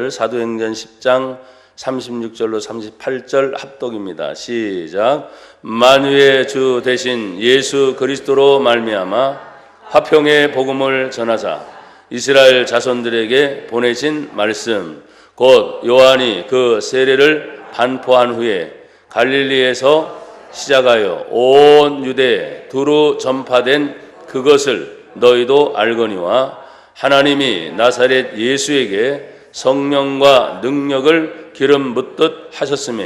말씀을 사도행전 10장 36절로 38절 합독입니다. 시작. 만유의 주 되신 예수 그리스도로 말미암아 화평의 복음을 전하자 이스라엘 자손들에게 보내신 말씀 곧 요한이 그 세례를 반포한 후에 갈릴리에서 시작하여 온 유대에 두루 전파된 그것을 너희도 알거니와 하나님이 나사렛 예수에게 성령과 능력을 기름 붓듯 하셨으며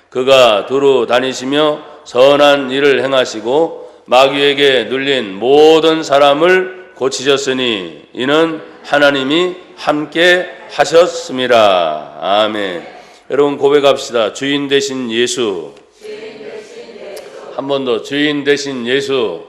그가 두루 다니시며 선한 일을 행하시고 마귀에게 눌린 모든 사람을 고치셨으니 이는 하나님이 함께 하셨습니다. 아멘. 여러분 고백합시다. 주인 되신 예수. 한 번 더. 주인 되신 예수.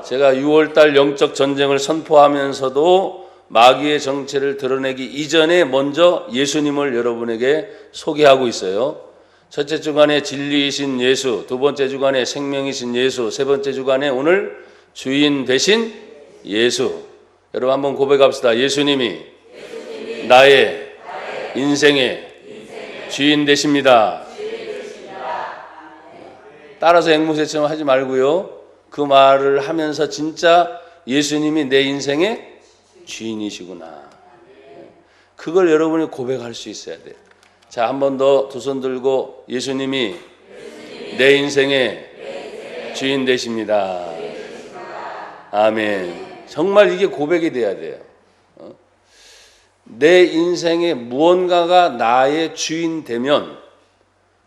제가 6월달 영적 전쟁을 선포하면서도 마귀의 정체를 드러내기 이전에 먼저 예수님을 여러분에게 소개하고 있어요. 첫째 주간에 진리이신 예수, 두 번째 주간에 생명이신 예수, 세 번째 주간에 오늘 주인 되신 예수. 여러분 한번 고백합시다. 예수님이 나의 인생의 주인 되십니다. 따라서 앵무새처럼 하지 말고요. 그 말을 하면서 진짜 예수님이 내 인생의 주인이시구나. 그걸 여러분이 고백할 수 있어야 돼요. 자, 한 번 더 두 손 들고 예수님이 내 인생의 주인 되십니다. 아멘. 정말 이게 고백이 돼야 돼요. 내 인생의 무언가가 나의 주인 되면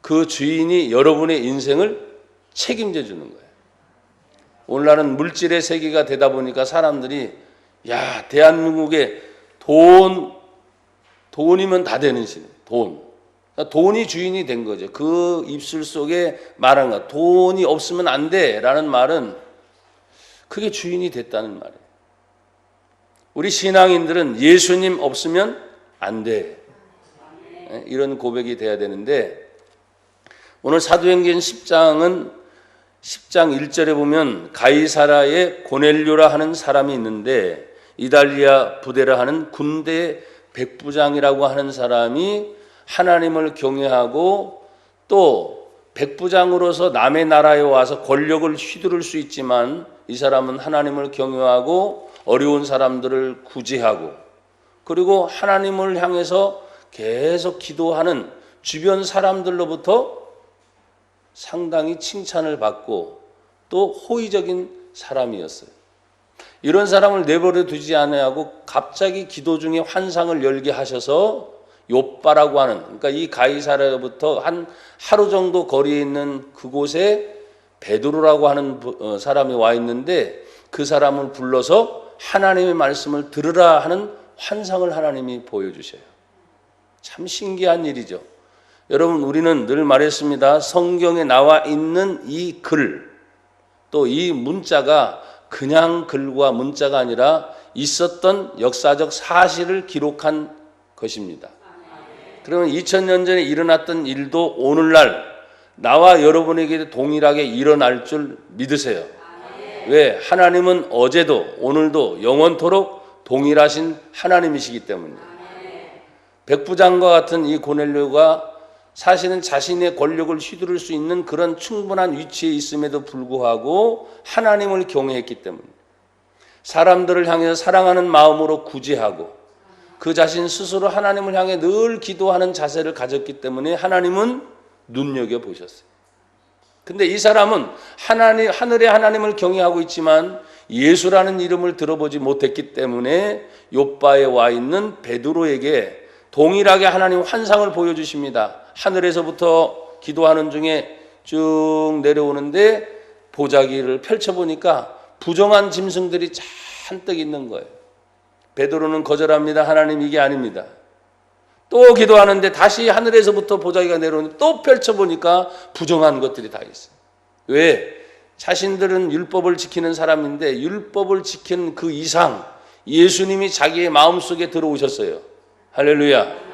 그 주인이 여러분의 인생을 책임져 주는 거예요. 오늘날은 물질의 세계가 되다 보니까 사람들이 야, 대한민국에 돈이면 다 되는 시대. 돈이 주인이 된 거죠. 그 입술 속에 말한 거. 돈이 없으면 안 돼라는 말은 그게 주인이 됐다는 말이에요. 우리 신앙인들은 예수님 없으면 안 돼. 이런 고백이 돼야 되는데 오늘 사도행전 10장 1절에 보면 가이사라의 고넬료라 하는 사람이 있는데 이달리아 부데라 하는 군대 백부장이라고 하는 사람이 하나님을 경외하고 또 백부장으로서 남의 나라에 와서 권력을 휘두를 수 있지만 이 사람은 하나님을 경외하고 어려운 사람들을 구제하고 그리고 하나님을 향해서 계속 기도하는 주변 사람들로부터 상당히 칭찬을 받고 또 호의적인 사람이었어요. 이런 사람을 내버려 두지 않으려고 갑자기 기도 중에 환상을 열게 하셔서 욥바라고 하는, 그러니까 이 가이사라부터 한 하루 정도 거리에 있는 그곳에 베드로라고 하는 사람이 와 있는데 그 사람을 불러서 하나님의 말씀을 들으라 하는 환상을 하나님이 보여주셔요. 참 신기한 일이죠. 여러분 우리는 늘 말했습니다. 성경에 나와 있는 이 글, 또 이 문자가 그냥 글과 문자가 아니라 있었던 역사적 사실을 기록한 것입니다. 그러면 2000년 전에 일어났던 일도 오늘날 나와 여러분에게 동일하게 일어날 줄 믿으세요. 왜? 하나님은 어제도 오늘도 영원토록 동일하신 하나님이시기 때문이에요. 백부장과 같은 이 고넬료가 사실은 자신의 권력을 휘두를 수 있는 그런 충분한 위치에 있음에도 불구하고 하나님을 경외했기 때문입니다. 사람들을 향해서 사랑하는 마음으로 구제하고 그 자신 스스로 하나님을 향해 늘 기도하는 자세를 가졌기 때문에 하나님은 눈여겨보셨어요. 근데 이 사람은 하늘의 하나님을 경외하고 있지만 예수라는 이름을 들어보지 못했기 때문에 욥바에 와 있는 베드로에게 동일하게 하나님 환상을 보여주십니다. 하늘에서부터 기도하는 중에 쭉 내려오는데 보자기를 펼쳐보니까 부정한 짐승들이 잔뜩 있는 거예요. 베드로는 거절합니다. 하나님 이게 아닙니다. 또 기도하는데 다시 하늘에서부터 보자기가 내려오는데 또 펼쳐보니까 부정한 것들이 다 있어요. 왜? 자신들은 율법을 지키는 사람인데 율법을 지킨 그 이상 예수님이 자기의 마음속에 들어오셨어요. 할렐루야.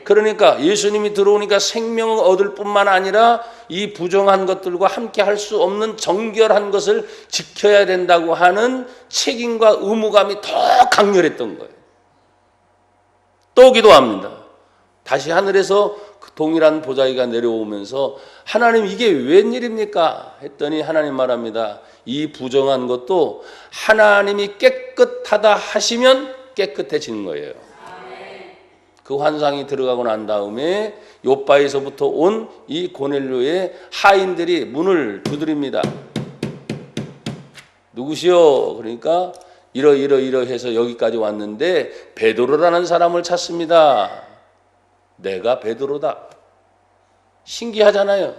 그러니까 예수님이 들어오니까 생명을 얻을 뿐만 아니라 이 부정한 것들과 함께 할 수 없는 정결한 것을 지켜야 된다고 하는 책임과 의무감이 더 강렬했던 거예요. 또 기도합니다. 다시 하늘에서 그 동일한 보자기가 내려오면서 하나님 이게 웬일입니까? 했더니 하나님 말합니다. 이 부정한 것도 하나님이 깨끗하다 하시면 깨끗해지는 거예요. 그 환상이 들어가고 난 다음에 요바에서부터 온 이 고넬료의 하인들이 문을 두드립니다. 누구시오? 그러니까 이러해서 여기까지 왔는데 베드로라는 사람을 찾습니다. 내가 베드로다. 신기하잖아요.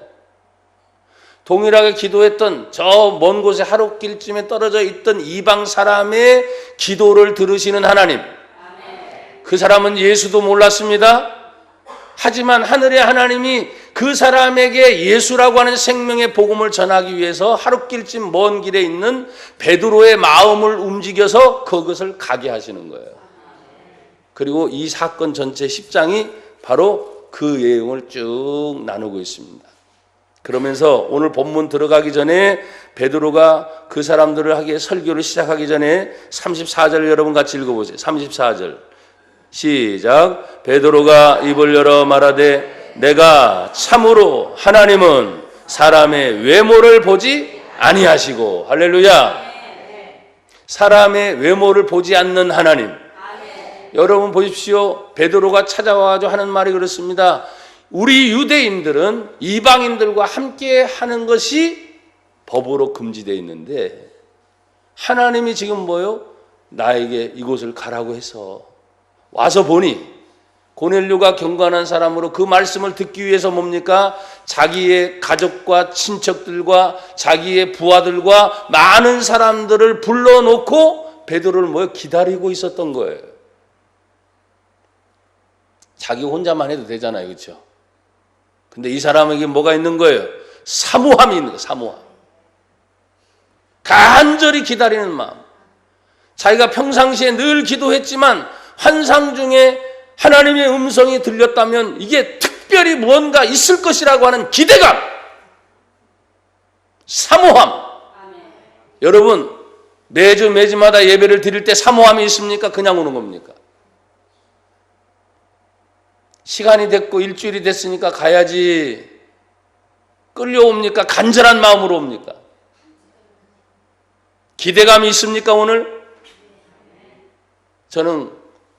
동일하게 기도했던 저 먼 곳에 하룻길쯤에 떨어져 있던 이방 사람의 기도를 들으시는 하나님. 그 사람은 예수도 몰랐습니다. 하지만 하늘의 하나님이 그 사람에게 예수라고 하는 생명의 복음을 전하기 위해서 하룻길쯤 먼 길에 있는 베드로의 마음을 움직여서 그것을 가게 하시는 거예요. 그리고 이 사건 전체 10장이 바로 그 내용을 쭉 나누고 있습니다. 그러면서 오늘 본문 들어가기 전에 베드로가 그 사람들을 하기에 설교를 시작하기 전에 34절 여러분 같이 읽어보세요. 34절 시작. 베드로가 입을 열어 말하되 내가 참으로 하나님은 사람의 외모를 보지 아니하시고, 할렐루야, 사람의 외모를 보지 않는 하나님. 여러분 보십시오. 베드로가 찾아와가지고 하는 말이 그렇습니다. 우리 유대인들은 이방인들과 함께 하는 것이 법으로 금지되어 있는데 하나님이 지금 뭐요? 나에게 이곳을 가라고 해서 와서 보니 고넬료가 경건한 사람으로 그 말씀을 듣기 위해서 뭡니까? 자기의 가족과 친척들과 자기의 부하들과 많은 사람들을 불러놓고 베드로를 뭐요? 기다리고 있었던 거예요. 자기 혼자만 해도 되잖아요. 그렇죠? 근데 이 사람에게 뭐가 있는 거예요? 사모함이 있는 거예요. 사모함. 간절히 기다리는 마음. 자기가 평상시에 늘 기도했지만 환상 중에 하나님의 음성이 들렸다면 이게 특별히 뭔가 있을 것이라고 하는 기대감, 사모함. 여러분 매주마다 예배를 드릴 때 사모함이 있습니까? 그냥 오는 겁니까? 시간이 됐고 일주일이 됐으니까 가야지 끌려옵니까? 간절한 마음으로 옵니까? 기대감이 있습니까? 오늘? 저는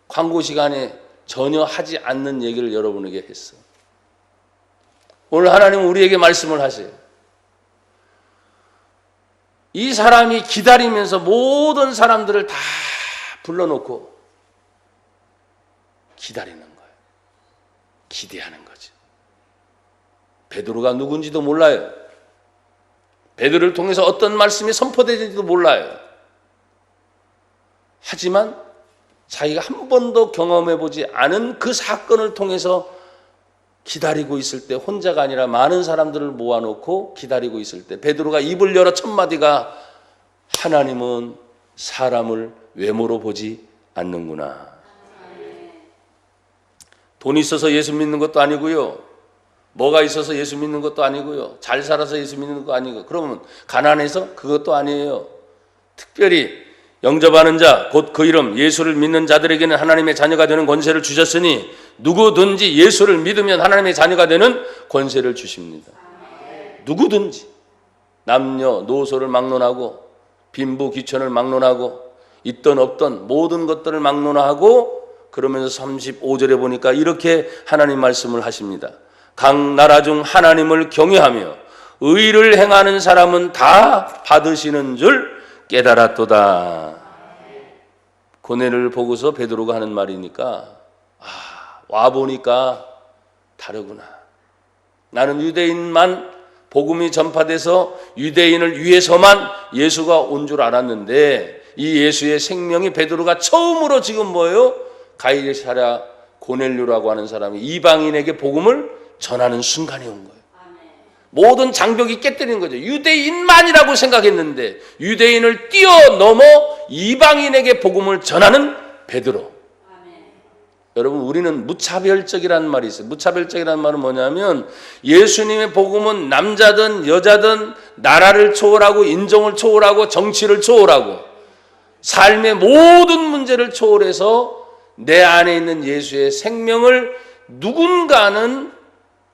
광고 시간에 전혀 하지 않는 얘기를 여러분에게 했어. 오늘 하나님은 우리에게 말씀을 하세요. 이 사람이 기다리면서 모든 사람들을 다 불러놓고 기다리는 거예요. 기대하는 거죠. 베드로가 누군지도 몰라요. 베드로를 통해서 어떤 말씀이 선포되는지도 몰라요. 하지만 자기가 한 번도 경험해보지 않은 그 사건을 통해서 기다리고 있을 때, 혼자가 아니라 많은 사람들을 모아놓고 기다리고 있을 때 베드로가 입을 열어 첫 마디가 하나님은 사람을 외모로 보지 않는구나. 돈이 있어서 예수 믿는 것도 아니고요. 뭐가 있어서 예수 믿는 것도 아니고요. 잘 살아서 예수 믿는 것도 아니고, 그러면 가난해서 그것도 아니에요. 특별히 영접하는 자, 곧 그 이름 예수를 믿는 자들에게는 하나님의 자녀가 되는 권세를 주셨으니 누구든지 예수를 믿으면 하나님의 자녀가 되는 권세를 주십니다. 누구든지 남녀 노소를 막론하고 빈부 귀천을 막론하고 있던 없던 모든 것들을 막론하고, 그러면서 35절에 보니까 이렇게 하나님 말씀을 하십니다. 각 나라 중 하나님을 경외하며 의를 행하는 사람은 다 받으시는 줄 깨달았도다. 고넬을 보고서 베드로가 하는 말이니까 와보니까 다르구나. 나는 유대인만 복음이 전파돼서 유대인을 위해서만 예수가 온 줄 알았는데 이 예수의 생명이 베드로가 처음으로 지금 뭐예요? 가이사랴 고넬료라고 하는 사람이 이방인에게 복음을 전하는 순간이 온 거예요. 모든 장벽이 깨뜨리는 거죠. 유대인만이라고 생각했는데 유대인을 뛰어넘어 이방인에게 복음을 전하는 베드로. 여러분, 우리는 무차별적이라는 말이 있어요. 무차별적이라는 말은 뭐냐면 예수님의 복음은 남자든 여자든 나라를 초월하고 인종을 초월하고 정치를 초월하고 삶의 모든 문제를 초월해서 내 안에 있는 예수의 생명을 누군가는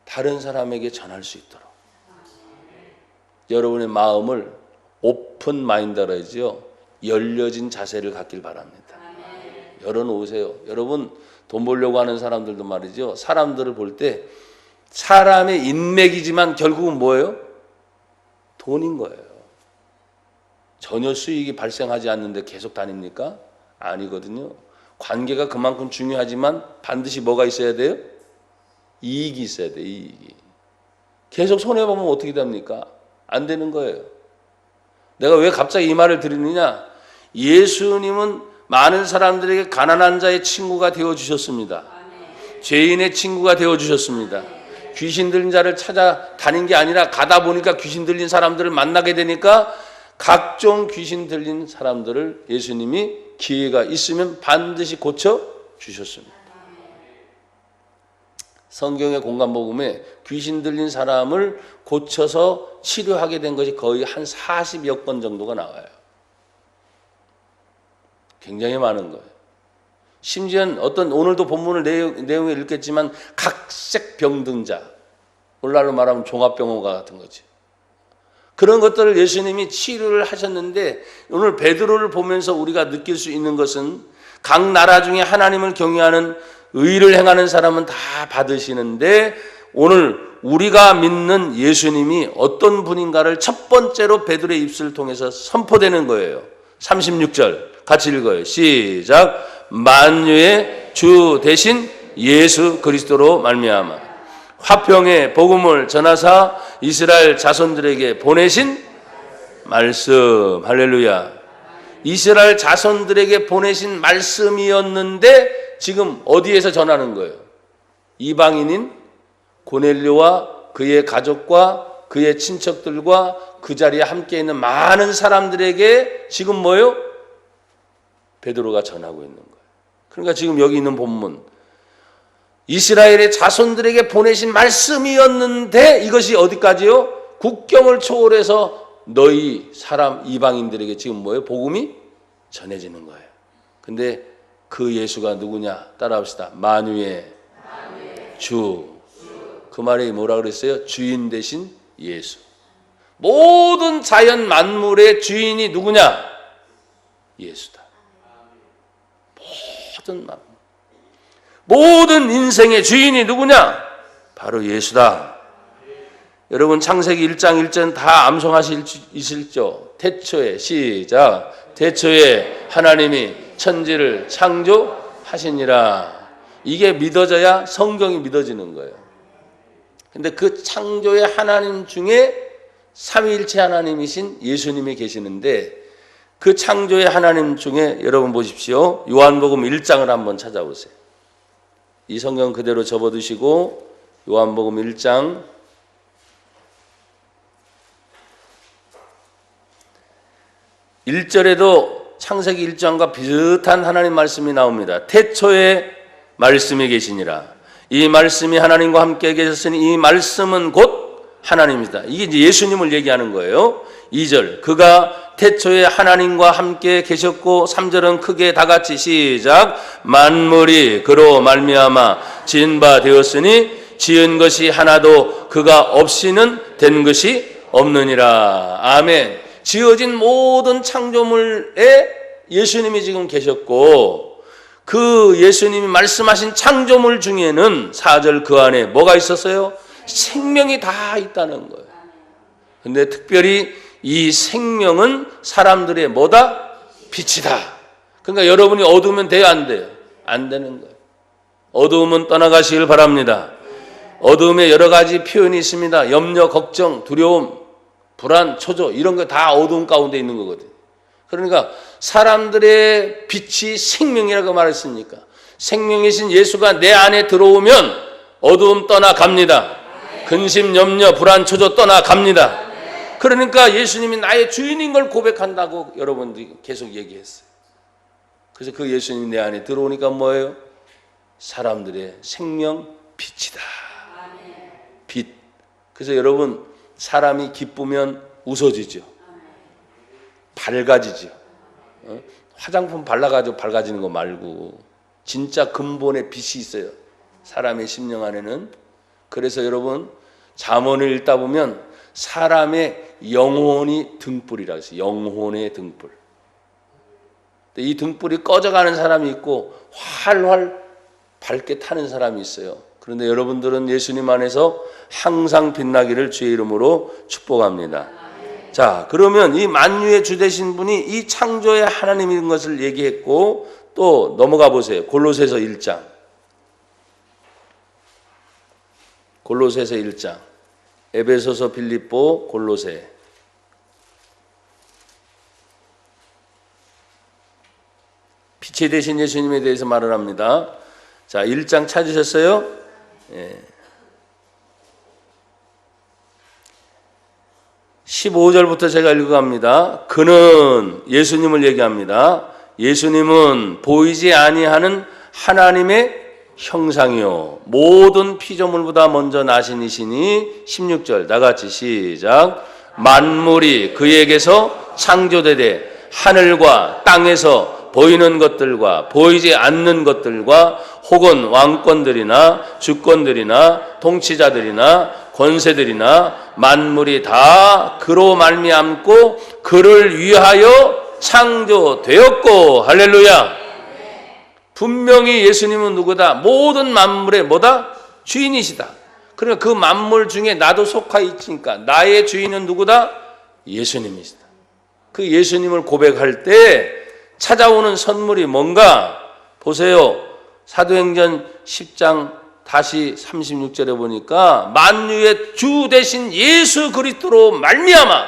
다른 사람에게 전할 수 있도록 여러분의 마음을 오픈 마인드라 하지요. 열려진 자세를 갖길 바랍니다. 열어놓으세요. 여러분 돈 벌려고 하는 사람들도 말이죠. 사람들을 볼 때 사람의 인맥이지만 결국은 뭐예요? 돈인 거예요. 전혀 수익이 발생하지 않는데 계속 다닙니까? 아니거든요. 관계가 그만큼 중요하지만 반드시 뭐가 있어야 돼요? 이익이 있어야 돼요. 이익이. 계속 손해보면 어떻게 됩니까? 안 되는 거예요. 내가 왜 갑자기 이 말을 드리느냐? 예수님은 많은 사람들에게 가난한 자의 친구가 되어주셨습니다. 죄인의 친구가 되어주셨습니다. 귀신 들린 자를 찾아다닌 게 아니라 가다 보니까 귀신 들린 사람들을 만나게 되니까 각종 귀신 들린 사람들을 예수님이 기회가 있으면 반드시 고쳐주셨습니다. 성경의 공간복음에 귀신 들린 사람을 고쳐서 치료하게 된 것이 거의 한 40여 건 정도가 나와요. 굉장히 많은 거예요. 심지어 어떤 오늘도 본문을 내용에 읽겠지만 각색 병등자, 오늘날로 말하면 종합병원과 같은 거지. 그런 것들을 예수님이 치료를 하셨는데 오늘 베드로를 보면서 우리가 느낄 수 있는 것은 각 나라 중에 하나님을 경외하는 의를 행하는 사람은 다 받으시는데 오늘 우리가 믿는 예수님이 어떤 분인가를 첫 번째로 베드로의 입술을 통해서 선포되는 거예요. 36절 같이 읽어요. 시작. 만유의 주 대신 예수 그리스도로 말미암아 화평의 복음을 전하사 이스라엘 자손들에게 보내신 말씀. 할렐루야. 이스라엘 자손들에게 보내신 말씀이었는데 지금 어디에서 전하는 거예요? 이방인인 고넬료와 그의 가족과 그의 친척들과 그 자리에 함께 있는 많은 사람들에게 지금 뭐예요? 베드로가 전하고 있는 거예요. 그러니까 지금 여기 있는 본문 이스라엘의 자손들에게 보내신 말씀이었는데 이것이 어디까지요? 국경을 초월해서 너희 사람 이방인들에게 지금 뭐예요? 복음이 전해지는 거예요. 근데 그 예수가 누구냐? 따라합시다. 만유의 주. 그 말이 뭐라 그랬어요? 주인 대신 예수. 모든 자연 만물의 주인이 누구냐? 예수다. 모든 인생의 주인이 누구냐? 바로 예수다. 여러분 창세기 1장 1절 다 암송하시죠? 태초에 시작. 태초에 하나님이 천지를 창조하시니라. 이게 믿어져야 성경이 믿어지는 거예요. 근데 그 창조의 하나님 중에 삼위일체 하나님이신 예수님이 계시는데 그 창조의 하나님 중에 여러분 보십시오. 요한복음 1장을 한번 찾아보세요. 이 성경 그대로 접어두시고 요한복음 1장 1절에도 창세기 1장과 비슷한 하나님 말씀이 나옵니다. 태초에 말씀이 계시니라. 이 말씀이 하나님과 함께 계셨으니 이 말씀은 곧 하나님이다. 이게 이제 예수님을 얘기하는 거예요. 2절 그가 태초에 하나님과 함께 계셨고 3절은 크게 다 같이 시작. 만물이 그로 말미암아 지은 바 되었으니 지은 것이 하나도 그가 없이는 된 것이 없느니라. 아멘. 지어진 모든 창조물에 예수님이 지금 계셨고 그 예수님이 말씀하신 창조물 중에는 4절 그 안에 뭐가 있었어요? 생명이 다 있다는 거예요. 근데 특별히 이 생명은 사람들의 뭐다? 빛이다. 그러니까 여러분이 어두우면 돼요? 안 돼요? 안 되는 거예요. 어두움은 떠나가시길 바랍니다. 어두움에 여러 가지 표현이 있습니다. 염려, 걱정, 두려움, 불안, 초조 이런 거 다 어두움 가운데 있는 거거든요. 그러니까 사람들의 빛이 생명이라고 말했습니까? 생명이신 예수가 내 안에 들어오면 어두움 떠나갑니다. 근심, 염려, 불안, 초조 떠나갑니다. 그러니까 예수님이 나의 주인인 걸 고백한다고 여러분들이 계속 얘기했어요. 그래서 그 예수님이 내 안에 들어오니까 뭐예요? 사람들의 생명 빛이다. 빛. 그래서 여러분 사람이 기쁘면 웃어지죠. 밝아지죠. 화장품 발라가지고 밝아지는 거 말고 진짜 근본의 빛이 있어요. 사람의 심령 안에는. 그래서 여러분 잠언을 읽다 보면 사람의 영혼이 등불이라고 했어요. 영혼의 등불. 이 등불이 꺼져가는 사람이 있고 활활 밝게 타는 사람이 있어요. 그런데 여러분들은 예수님 안에서 항상 빛나기를 주의 이름으로 축복합니다. 자, 그러면 이 만유의 주 되신 분이 이 창조의 하나님인 것을 얘기했고, 또 넘어가 보세요. 골로새서 1장. 골로새서 1장. 에베소서, 빌립보, 골로새. 빛이 되신 예수님에 대해서 말을 합니다. 자, 1장 찾으셨어요? 예. 15절부터 제가 읽어갑니다. 그는 예수님을 얘기합니다. 예수님은 보이지 아니하는 하나님의 형상이요 모든 피조물보다 먼저 나신 이시니 16절 다같이 시작. 만물이 그에게서 창조되되 하늘과 땅에서 보이는 것들과 보이지 않는 것들과 혹은 왕권들이나 주권들이나 통치자들이나 권세들이나 만물이 다 그로 말미암고 그를 위하여 창조되었고. 할렐루야. 분명히 예수님은 누구다? 모든 만물의 뭐다? 주인이시다. 그러니까 그 만물 중에 나도 속하 있으니까 나의 주인은 누구다? 예수님이시다. 그 예수님을 고백할 때 찾아오는 선물이 뭔가? 보세요. 사도행전 10장 다시 36절에 보니까 만유의 주 되신 예수 그리스도로 말미암아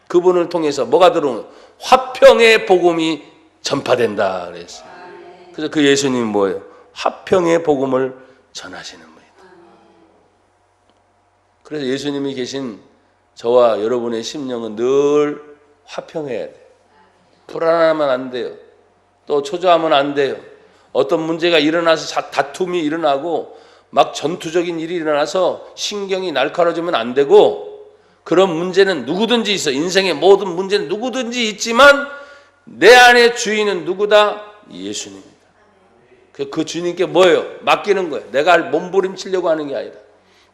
그분을 통해서 뭐가 들어오는? 화평의 복음이 전파된다 그랬어요. 그래서 그 예수님은 뭐예요? 화평의 복음을 전하시는 분이다. 그래서 예수님이 계신 저와 여러분의 심령은 늘 화평해야 돼요. 불안하면 안 돼요. 또 초조하면 안 돼요. 어떤 문제가 일어나서 다툼이 일어나고 막 전투적인 일이 일어나서 신경이 날카로워지면 안 되고, 그런 문제는 누구든지 있어. 인생의 모든 문제는 누구든지 있지만 내 안의 주인은 누구다? 예수님입니다. 그 주님께 뭐예요? 맡기는 거예요. 내가 몸부림치려고 하는 게 아니라.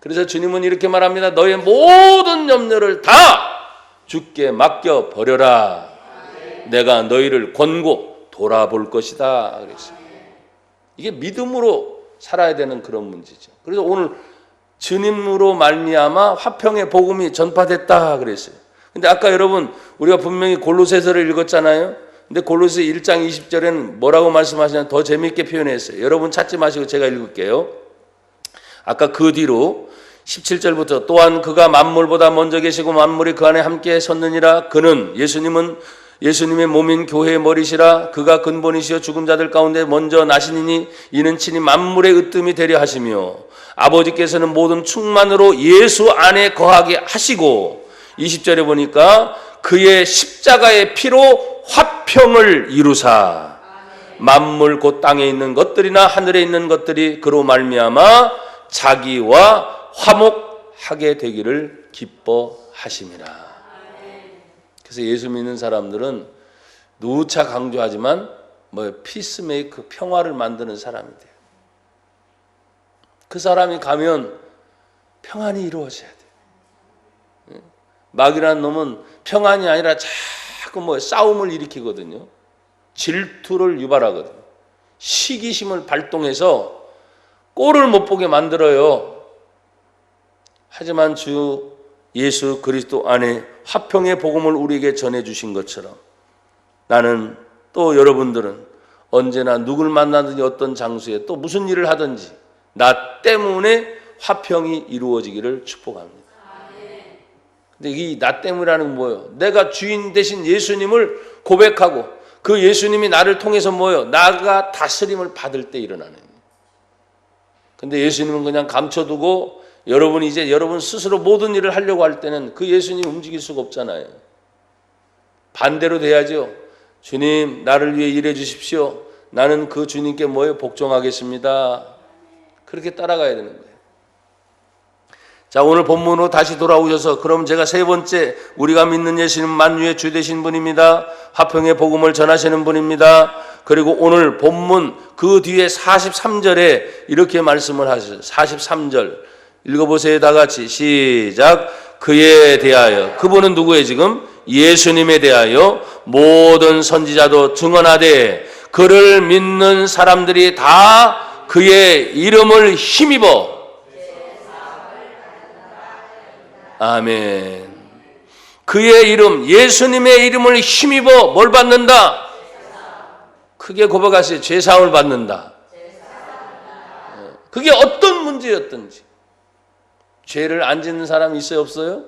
그래서 주님은 이렇게 말합니다. 너의 모든 염려를 다 주께 맡겨버려라. 내가 너희를 권고 돌아볼 것이다 그랬어요. 이게 믿음으로 살아야 되는 그런 문제죠. 그래서 오늘 주님으로 말미암아 화평의 복음이 전파됐다 그랬어요. 근데 아까 여러분 우리가 분명히 골로새서를 읽었잖아요. 근데 골로새 1장 20절에는 뭐라고 말씀하시냐 더 재미있게 표현했어요. 여러분 찾지 마시고 제가 읽을게요. 아까 그 뒤로 17절부터 또한 그가 만물보다 먼저 계시고 만물이 그 안에 함께 섰느니라. 그는 예수님의 몸인 교회의 머리시라. 그가 근본이시여 죽은 자들 가운데 먼저 나시니니 이는 친히 만물의 으뜸이 되려 하시며 아버지께서는 모든 충만으로 예수 안에 거하게 하시고, 20절에 보니까 그의 십자가의 피로 화평을 이루사 만물 곧 땅에 있는 것들이나 하늘에 있는 것들이 그로 말미암아 자기와 화목하게 되기를 기뻐하심이라. 그래서 예수 믿는 사람들은 누차 강조하지만 피스메이커, 평화를 만드는 사람이 돼요. 그 사람이 가면 평안이 이루어져야 돼요. 마귀라는 놈은 평안이 아니라 자꾸 싸움을 일으키거든요. 질투를 유발하거든요. 시기심을 발동해서 꼴을 못 보게 만들어요. 하지만 주 예수 그리스도 안에 화평의 복음을 우리에게 전해주신 것처럼 나는 또 여러분들은 언제나 누굴 만나든지 어떤 장소에 또 무슨 일을 하든지 나 때문에 화평이 이루어지기를 축복합니다. 근데 이 나 때문이라는 건 뭐예요? 내가 주인 되신 예수님을 고백하고 그 예수님이 나를 통해서 뭐예요? 나가 다스림을 받을 때 일어나는 거예요. 근데 예수님은 그냥 감춰두고 여러분이 이제 여러분 스스로 모든 일을 하려고 할 때는 그 예수님이 움직일 수가 없잖아요. 반대로 돼야죠. 주님 나를 위해 일해 주십시오. 나는 그 주님께 뭐예요? 복종하겠습니다. 그렇게 따라가야 되는 거예요. 자, 오늘 본문으로 다시 돌아오셔서 그럼 제가 세 번째 우리가 믿는 예수님은 만유의 주 되신 분입니다. 화평의 복음을 전하시는 분입니다. 그리고 오늘 본문 그 뒤에 43절에 이렇게 말씀을 하셨어요. 43절 읽어보세요. 다 같이 시작. 그에 대하여, 그분은 누구예요 지금? 예수님에 대하여 모든 선지자도 증언하되 그를 믿는 사람들이 다 그의 이름을 힘입어. 아멘. 그의 이름, 예수님의 이름을 힘입어 뭘 받는다? 크게 고백하세요. 죄사함을 받는다. 그게 어떤 문제였든지. 죄를 안 짓는 사람이 있어요? 없어요?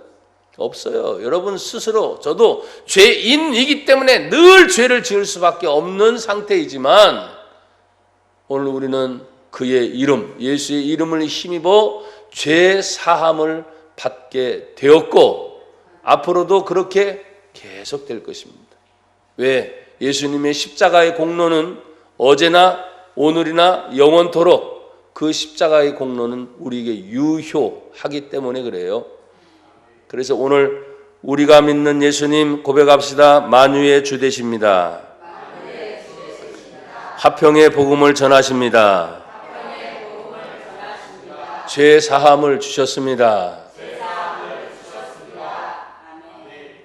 없어요. 여러분 스스로, 저도 죄인이기 때문에 늘 죄를 지을 수밖에 없는 상태이지만 오늘 우리는 그의 이름, 예수의 이름을 힘입어 죄사함을 받게 되었고 앞으로도 그렇게 계속될 것입니다. 왜? 예수님의 십자가의 공로는 어제나 오늘이나 영원토록 그 십자가의 공로는 우리에게 유효하기 때문에 그래요. 그래서 오늘 우리가 믿는 예수님 고백합시다. 만유의 주 되십니다. 화평의 복음을 전하십니다. 죄 사함을 주셨습니다.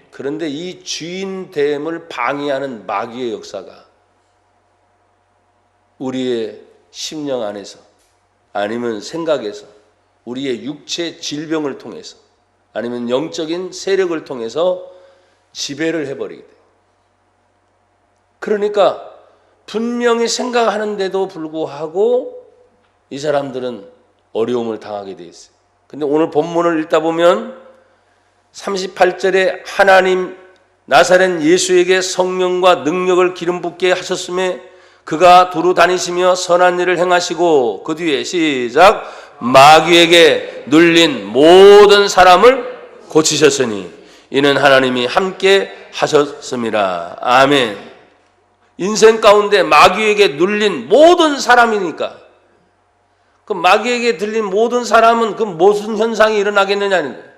그런데 이 주인됨을 방해하는 마귀의 역사가 우리의 심령 안에서 아니면 생각에서 우리의 육체 질병을 통해서 아니면 영적인 세력을 통해서 지배를 해버리게 돼요. 그러니까 분명히 생각하는데도 불구하고 이 사람들은 어려움을 당하게 돼 있어요. 근데 오늘 본문을 읽다 보면 38절에 하나님 나사렛 예수에게 성령과 능력을 기름 붓게 하셨음에 그가 두루 다니시며 선한 일을 행하시고 그 뒤에 시작 마귀에게 눌린 모든 사람을 고치셨으니 이는 하나님이 함께 하셨습니다. 아멘. 인생 가운데 마귀에게 눌린 모든 사람이니까 그 마귀에게 들린 모든 사람은 그 무슨 현상이 일어나겠느냐는 거예요.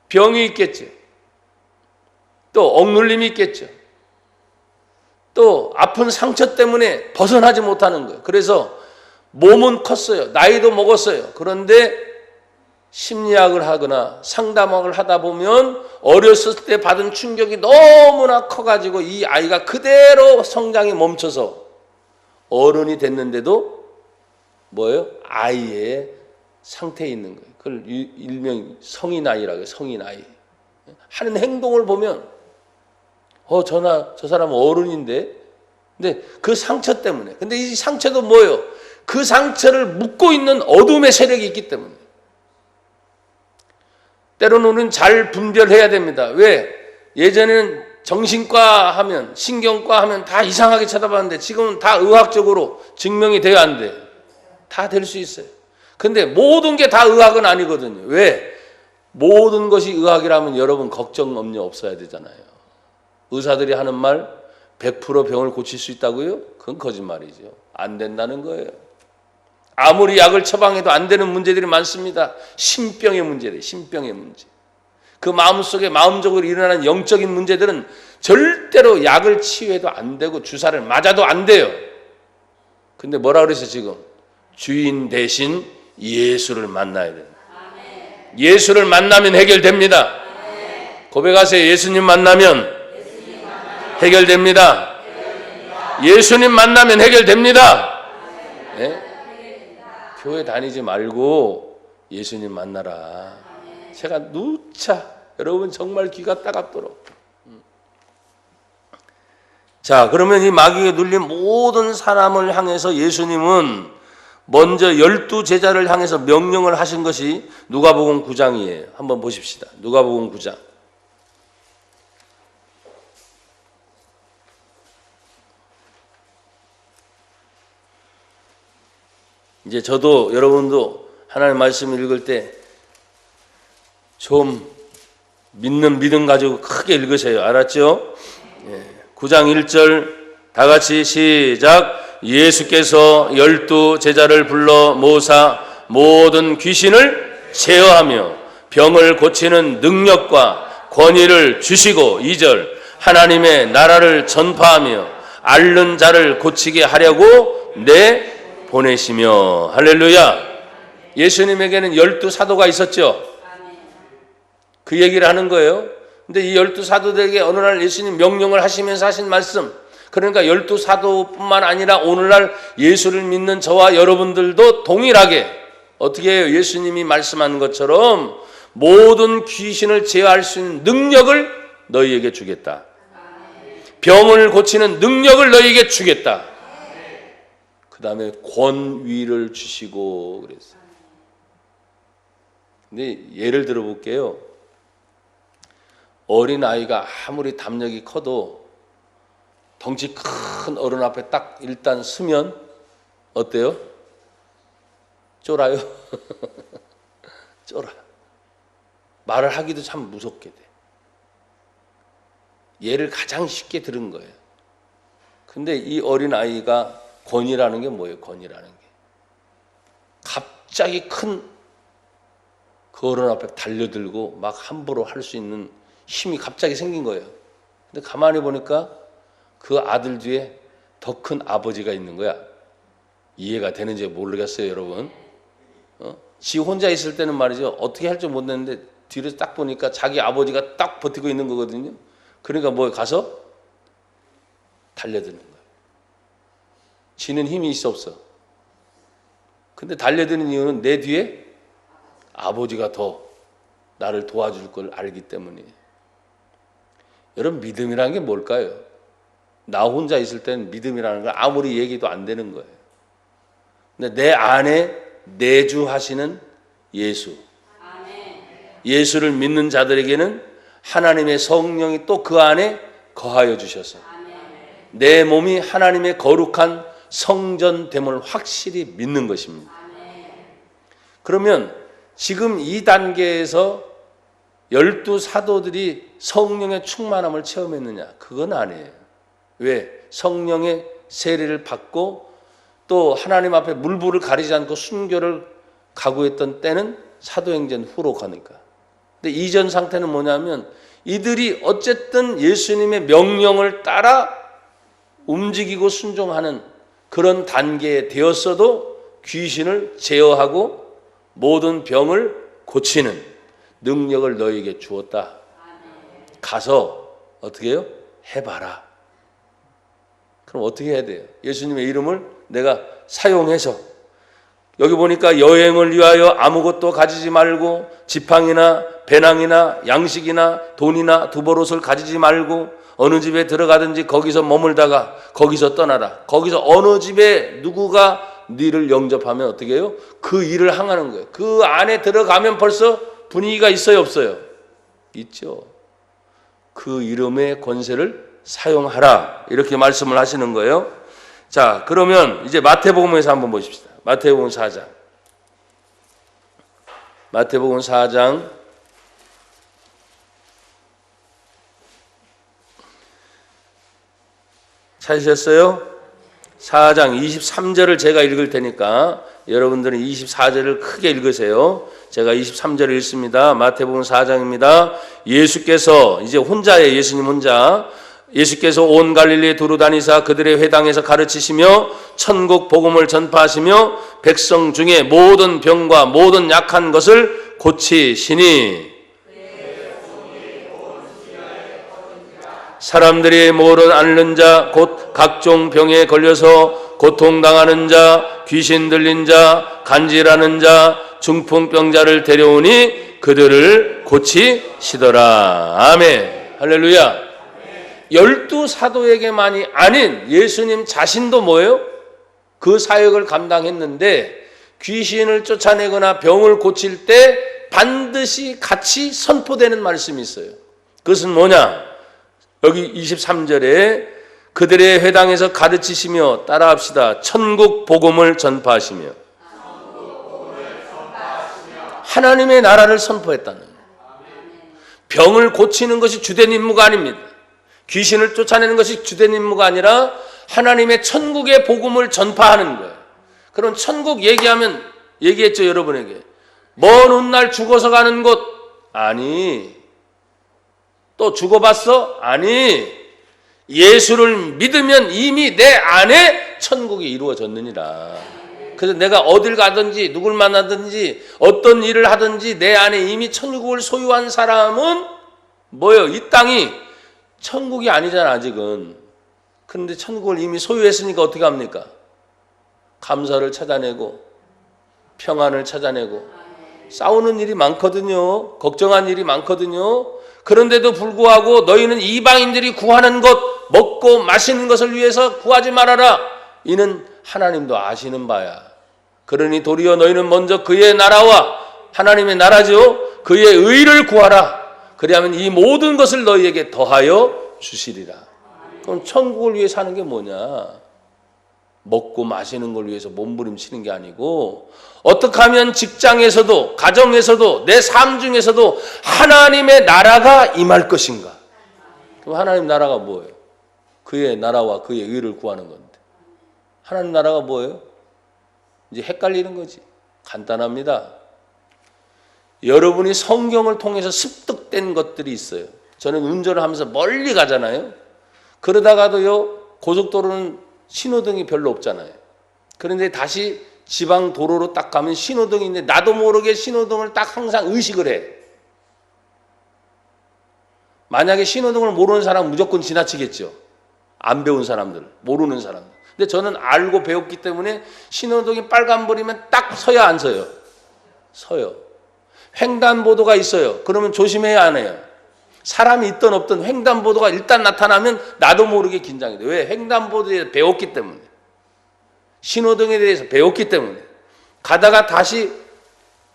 병이 있겠죠. 또 억눌림이 있겠죠. 또 아픈 상처 때문에 벗어나지 못하는 거예요. 그래서 몸은 컸어요. 나이도 먹었어요. 그런데 심리학을 하거나 상담학을 하다 보면 어렸을 때 받은 충격이 너무나 커가지고 이 아이가 그대로 성장이 멈춰서 어른이 됐는데도 뭐예요? 아이의 상태에 있는 거예요. 그걸 일명 성인 아이라고 해요. 성인 아이. 하는 행동을 보면 저 사람은 어른인데. 근데 그 상처 때문에. 근데 이 상처도 뭐예요? 그 상처를 묶고 있는 어둠의 세력이 있기 때문에. 때로는 우리는 잘 분별해야 됩니다. 왜? 예전에는 정신과 하면, 신경과 하면 다 이상하게 쳐다봤는데 지금은 다 의학적으로 증명이 돼야 안 돼. 다 될 수 있어요. 근데 모든 게 다 의학은 아니거든요. 왜? 모든 것이 의학이라면 여러분 걱정 염려 없어야 되잖아요. 의사들이 하는 말 100% 병을 고칠 수 있다고요? 그건 거짓말이죠. 안 된다는 거예요. 아무리 약을 처방해도 안 되는 문제들이 많습니다. 심병의 문제들, 심병의 문제. 그 마음속에 마음적으로 일어나는 영적인 문제들은 절대로 약을 치유해도 안 되고 주사를 맞아도 안 돼요. 근데 뭐라 그러세요 지금? 주인 대신 예수를 만나야 돼요. 예수를 만나면 해결됩니다. 고백하세요. 예수님 만나면 해결됩니다. 예수님 만나면 해결됩니다. 네? 교회 다니지 말고 예수님 만나라. 제가 누차 여러분 정말 귀가 따갑도록. 자, 그러면 이 마귀에 눌린 모든 사람을 향해서 예수님은 먼저 12제자를 향해서 명령을 하신 것이 누가복음 9장이에요. 한번 보십시다. 누가복음 9장. 이제 저도 여러분도 하나님의 말씀을 읽을 때 좀 믿는 믿음 가지고 크게 읽으세요. 알았죠? 9장 1절 다 같이 시작. 예수께서 12제자를 불러 모사 모든 귀신을 제어하며 병을 고치는 능력과 권위를 주시고 2절 하나님의 나라를 전파하며 앓는 자를 고치게 하려고 보내시며. 할렐루야. 예수님에게는 12사도가 있었죠. 그 얘기를 하는 거예요. 근데 이 12사도들에게 어느 날 예수님 명령을 하시면서 하신 말씀, 그러니까 12사도뿐만 아니라 오늘날 예수를 믿는 저와 여러분들도 동일하게 어떻게 해요? 예수님이 말씀한 것처럼 모든 귀신을 제어할 수 있는 능력을 너희에게 주겠다. 병을 고치는 능력을 너희에게 주겠다. 그 다음에 권위를 주시고 그랬어요. 근데 예를 들어 볼게요. 어린아이가 아무리 담력이 커도 덩치 큰 어른 앞에 딱 일단 서면 어때요? 쫄아요. 쫄아. 말을 하기도 참 무섭게 돼. 예를 가장 쉽게 들은 거예요. 근데 이 어린아이가 권위라는 게 뭐예요? 권위라는 게. 갑자기 큰 그 어른 앞에 달려들고 막 함부로 할 수 있는 힘이 갑자기 생긴 거예요. 근데 가만히 보니까 그 아들 뒤에 더 큰 아버지가 있는 거야. 이해가 되는지 모르겠어요, 여러분. 지 혼자 있을 때는 말이죠. 어떻게 할 줄 모르겠는데 뒤로 딱 보니까 자기 아버지가 딱 버티고 있는 거거든요. 그러니까 뭐 가서 달려드는 거예요. 지는 힘이 있어 없어? 근데 달려드는 이유는 내 뒤에 아버지가 더 나를 도와줄 걸 알기 때문이에요. 여러분, 믿음이라는 게 뭘까요? 나 혼자 있을 때는 믿음이라는 건 아무리 얘기도 안 되는 거예요. 근데 내 안에 내주하시는 예수, 예수를 믿는 자들에게는 하나님의 성령이 또 그 안에 거하여 주셔서 내 몸이 하나님의 거룩한 성전됨을 확실히 믿는 것입니다. 그러면 지금 이 단계에서 12사도들이 성령의 충만함을 체험했느냐? 그건 아니에요. 왜? 성령의 세례를 받고 또 하나님 앞에 물불을 가리지 않고 순교를 각오했던 때는 사도행전 후로 가니까. 근데 이전 상태는 뭐냐면 이들이 어쨌든 예수님의 명령을 따라 움직이고 순종하는 그런 단계에 되었어도 귀신을 제어하고 모든 병을 고치는 능력을 너에게 주었다. 가서 어떻게 해요? 해봐라. 그럼 어떻게 해야 돼요? 예수님의 이름을 내가 사용해서 여기 보니까 여행을 위하여 아무것도 가지지 말고 지팡이나 배낭이나 양식이나 돈이나 두버릇을 가지지 말고 어느 집에 들어가든지 거기서 머물다가 거기서 떠나라. 거기서 어느 집에 누구가 너를 영접하면 어떻게 해요? 그 일을 행하는 거예요. 그 안에 들어가면 벌써 분위기가 있어요, 없어요? 있죠. 그 이름의 권세를 사용하라. 이렇게 말씀을 하시는 거예요. 자, 그러면 이제 마태복음에서 한번 보십시다. 마태복음 4장. 마태복음 4장. 찾으셨어요? 4장 23절을 제가 읽을 테니까 여러분들은 24절을 크게 읽으세요. 제가 23절을 읽습니다. 마태복음 4장입니다. 예수께서 이제 혼자예요. 예수님 혼자. 예수께서 온 갈릴리에 두루 다니사 그들의 회당에서 가르치시며 천국 복음을 전파하시며 백성 중에 모든 병과 모든 약한 것을 고치시니 사람들이 모든 앓는 자 곧 각종 병에 걸려서 고통당하는 자 귀신 들린 자 간질하는 자 중풍병자를 데려오니 그들을 고치시더라. 아멘. 할렐루야. 12사도에게만이 아닌 예수님 자신도 뭐예요? 그 사역을 감당했는데 귀신을 쫓아내거나 병을 고칠 때 반드시 같이 선포되는 말씀이 있어요. 그것은 뭐냐? 여기 23절에 그들의 회당에서 가르치시며 따라합시다. 천국 복음을 전파하시며 하나님의 나라를 선포했다는 거예요. 병을 고치는 것이 주된 임무가 아닙니다. 귀신을 쫓아내는 것이 주된 임무가 아니라 하나님의 천국의 복음을 전파하는 거예요. 그럼 천국 얘기하면 얘기했죠, 여러분에게. 먼 훗날 죽어서 가는 곳 아니. 또 죽어봤어? 아니. 예수를 믿으면 이미 내 안에 천국이 이루어졌느니라. 그래서 내가 어딜 가든지 누굴 만나든지 어떤 일을 하든지 내 안에 이미 천국을 소유한 사람은 뭐예요? 이 땅이 천국이 아니잖아 아직은. 그런데 천국을 이미 소유했으니까 어떻게 합니까? 감사를 찾아내고 평안을 찾아내고 싸우는 일이 많거든요. 걱정한 일이 많거든요. 그런데도 불구하고 너희는 이방인들이 구하는 것, 먹고 마시는 것을 위해서 구하지 말아라. 이는 하나님도 아시는 바야. 그러니 도리어 너희는 먼저 그의 나라와, 하나님의 나라죠, 그의 의를 구하라. 그리하면 이 모든 것을 너희에게 더하여 주시리라. 그럼 천국을 위해 사는 게 뭐냐? 먹고 마시는 걸 위해서 몸부림치는 게 아니고 어떻게 하면 직장에서도 가정에서도 내 삶 중에서도 하나님의 나라가 임할 것인가? 그럼 하나님 나라가 뭐예요? 그의 나라와 그의 의를 구하는 건데 하나님 나라가 뭐예요? 이제 헷갈리는 거지. 간단합니다. 여러분이 성경을 통해서 습득된 것들이 있어요. 저는 운전을 하면서 멀리 가잖아요. 그러다가도요 고속도로는 신호등이 별로 없잖아요. 그런데 다시 지방 도로로 딱 가면 신호등이 있는데 나도 모르게 신호등을 딱 항상 의식을 해. 만약에 신호등을 모르는 사람은 무조건 지나치겠죠. 안 배운 사람들, 모르는 사람들. 근데 저는 알고 배웠기 때문에 신호등이 빨간불이면 딱 서야 안 서요? 서요. 횡단보도가 있어요. 그러면 조심해야 안 해요? 사람이 있든 없든 횡단보도가 일단 나타나면 나도 모르게 긴장이 돼. 왜? 횡단보도에 대해서 배웠기 때문에. 신호등에 대해서 배웠기 때문에. 가다가 다시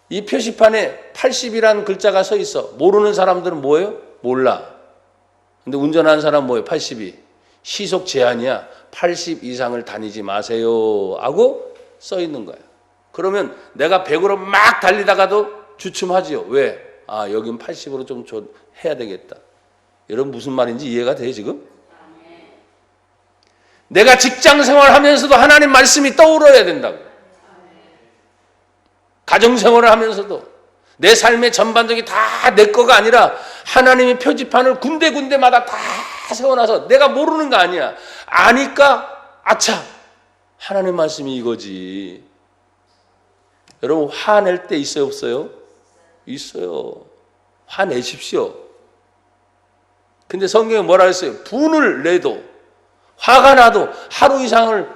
이 표시판에 80이라는 글자가 서 있어. 모르는 사람들은 뭐예요? 몰라. 근데 운전하는 사람은 뭐예요? 80이. 시속 제한이야. 80 이상을 다니지 마세요 하고 써 있는 거야. 그러면 내가 100으로 막 달리다가도 주춤하지요. 왜? 아, 여긴 80으로 좀 해야 되겠다. 여러분 무슨 말인지 이해가 돼요 지금? 내가 직장 생활하면서도 하나님 말씀이 떠오르야 된다고. 가정 생활을 하면서도 내 삶의 전반적이 다 내 거가 아니라 하나님의 표지판을 군데군데마다 다 세워놔서 내가 모르는 거 아니야. 아니까 아차 하나님 말씀이 이거지. 여러분 화낼 때 있어요 없어요? 있어요. 화내십시오. 근데 성경에 뭐라 했어요? 분을 내도 화가 나도 하루 이상을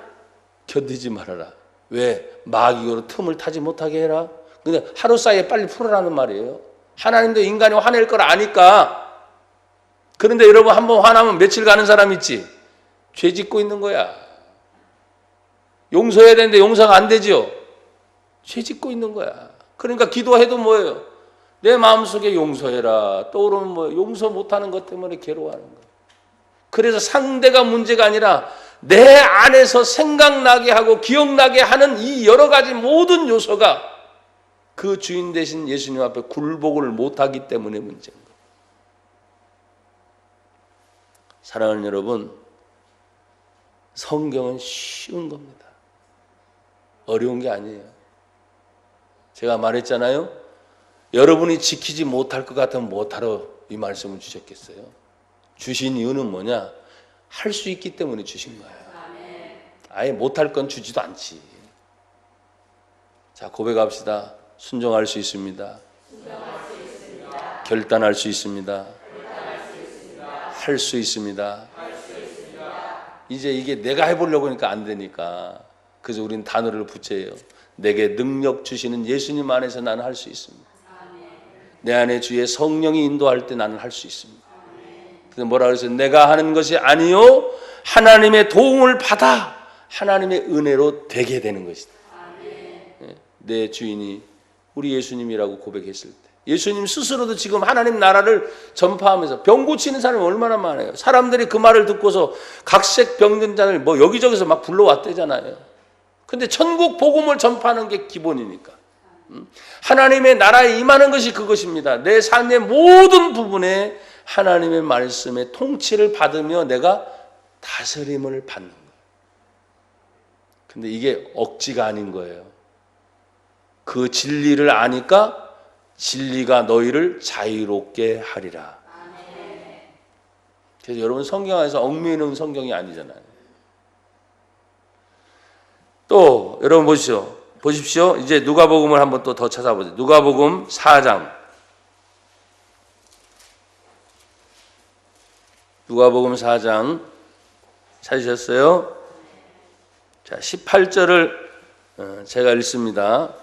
견디지 말아라. 왜? 마귀로 틈을 타지 못하게 해라. 근데 하루 사이에 빨리 풀어라는 말이에요. 하나님도 인간이 화낼 걸 아니까. 그런데 여러분 한번 화나면 며칠 가는 사람 있지? 죄 짓고 있는 거야. 용서해야 되는데 용서가 안 되죠? 죄 짓고 있는 거야. 그러니까 기도해도 뭐예요? 내 마음속에 용서해라. 떠오르면 뭐예요? 용서 못하는 것 때문에 괴로워하는 거예요. 그래서 상대가 문제가 아니라 내 안에서 생각나게 하고 기억나게 하는 이 여러 가지 모든 요소가 그 주인 되신 예수님 앞에 굴복을 못하기 때문에 문제인 거예요. 사랑하는 여러분, 성경은 쉬운 겁니다. 어려운 게 아니에요. 제가 말했잖아요. 여러분이 지키지 못할 것 같으면 못하러 이 말씀을 주셨겠어요? 주신 이유는 뭐냐? 할 수 있기 때문에 주신 거예요. 아예 못할 건 주지도 않지. 자, 고백합시다. 순종할 수 있습니다. 결단할 수 있습니다. 할 수 있습니다. 이제 이게 내가 해보려고 하니까 안 되니까 그래서 우리는 단어를 붙여요. 내게 능력 주시는 예수님 안에서 나는 할 수 있습니다. 내 안에 주의 성령이 인도할 때 나는 할 수 있습니다. 그래서 뭐라 그랬어요? 내가 하는 것이 아니요 하나님의 도움을 받아 하나님의 은혜로 되게 되는 것이다. 내 주인이 우리 예수님이라고 고백했을 때 예수님 스스로도 지금 하나님 나라를 전파하면서 병 고치는 사람이 얼마나 많아요. 사람들이 그 말을 듣고서 각색 병든 자를 뭐 여기저기서 막 불러왔대잖아요. 근데 천국 복음을 전파하는 게 기본이니까. 하나님의 나라에 임하는 것이 그것입니다. 내 삶의 모든 부분에 하나님의 말씀의 통치를 받으며 내가 다스림을 받는 거예요. 근데 이게 억지가 아닌 거예요. 그 진리를 아니까 진리가 너희를 자유롭게 하리라. 그래서 여러분 성경 안에서 얽매이는 성경이 아니잖아요. 또 여러분 보십시오. 이제 누가복음을 한번 또 더 찾아보세요. 누가복음 4장. 누가복음 4장 찾으셨어요? 자, 18절을 제가 읽습니다.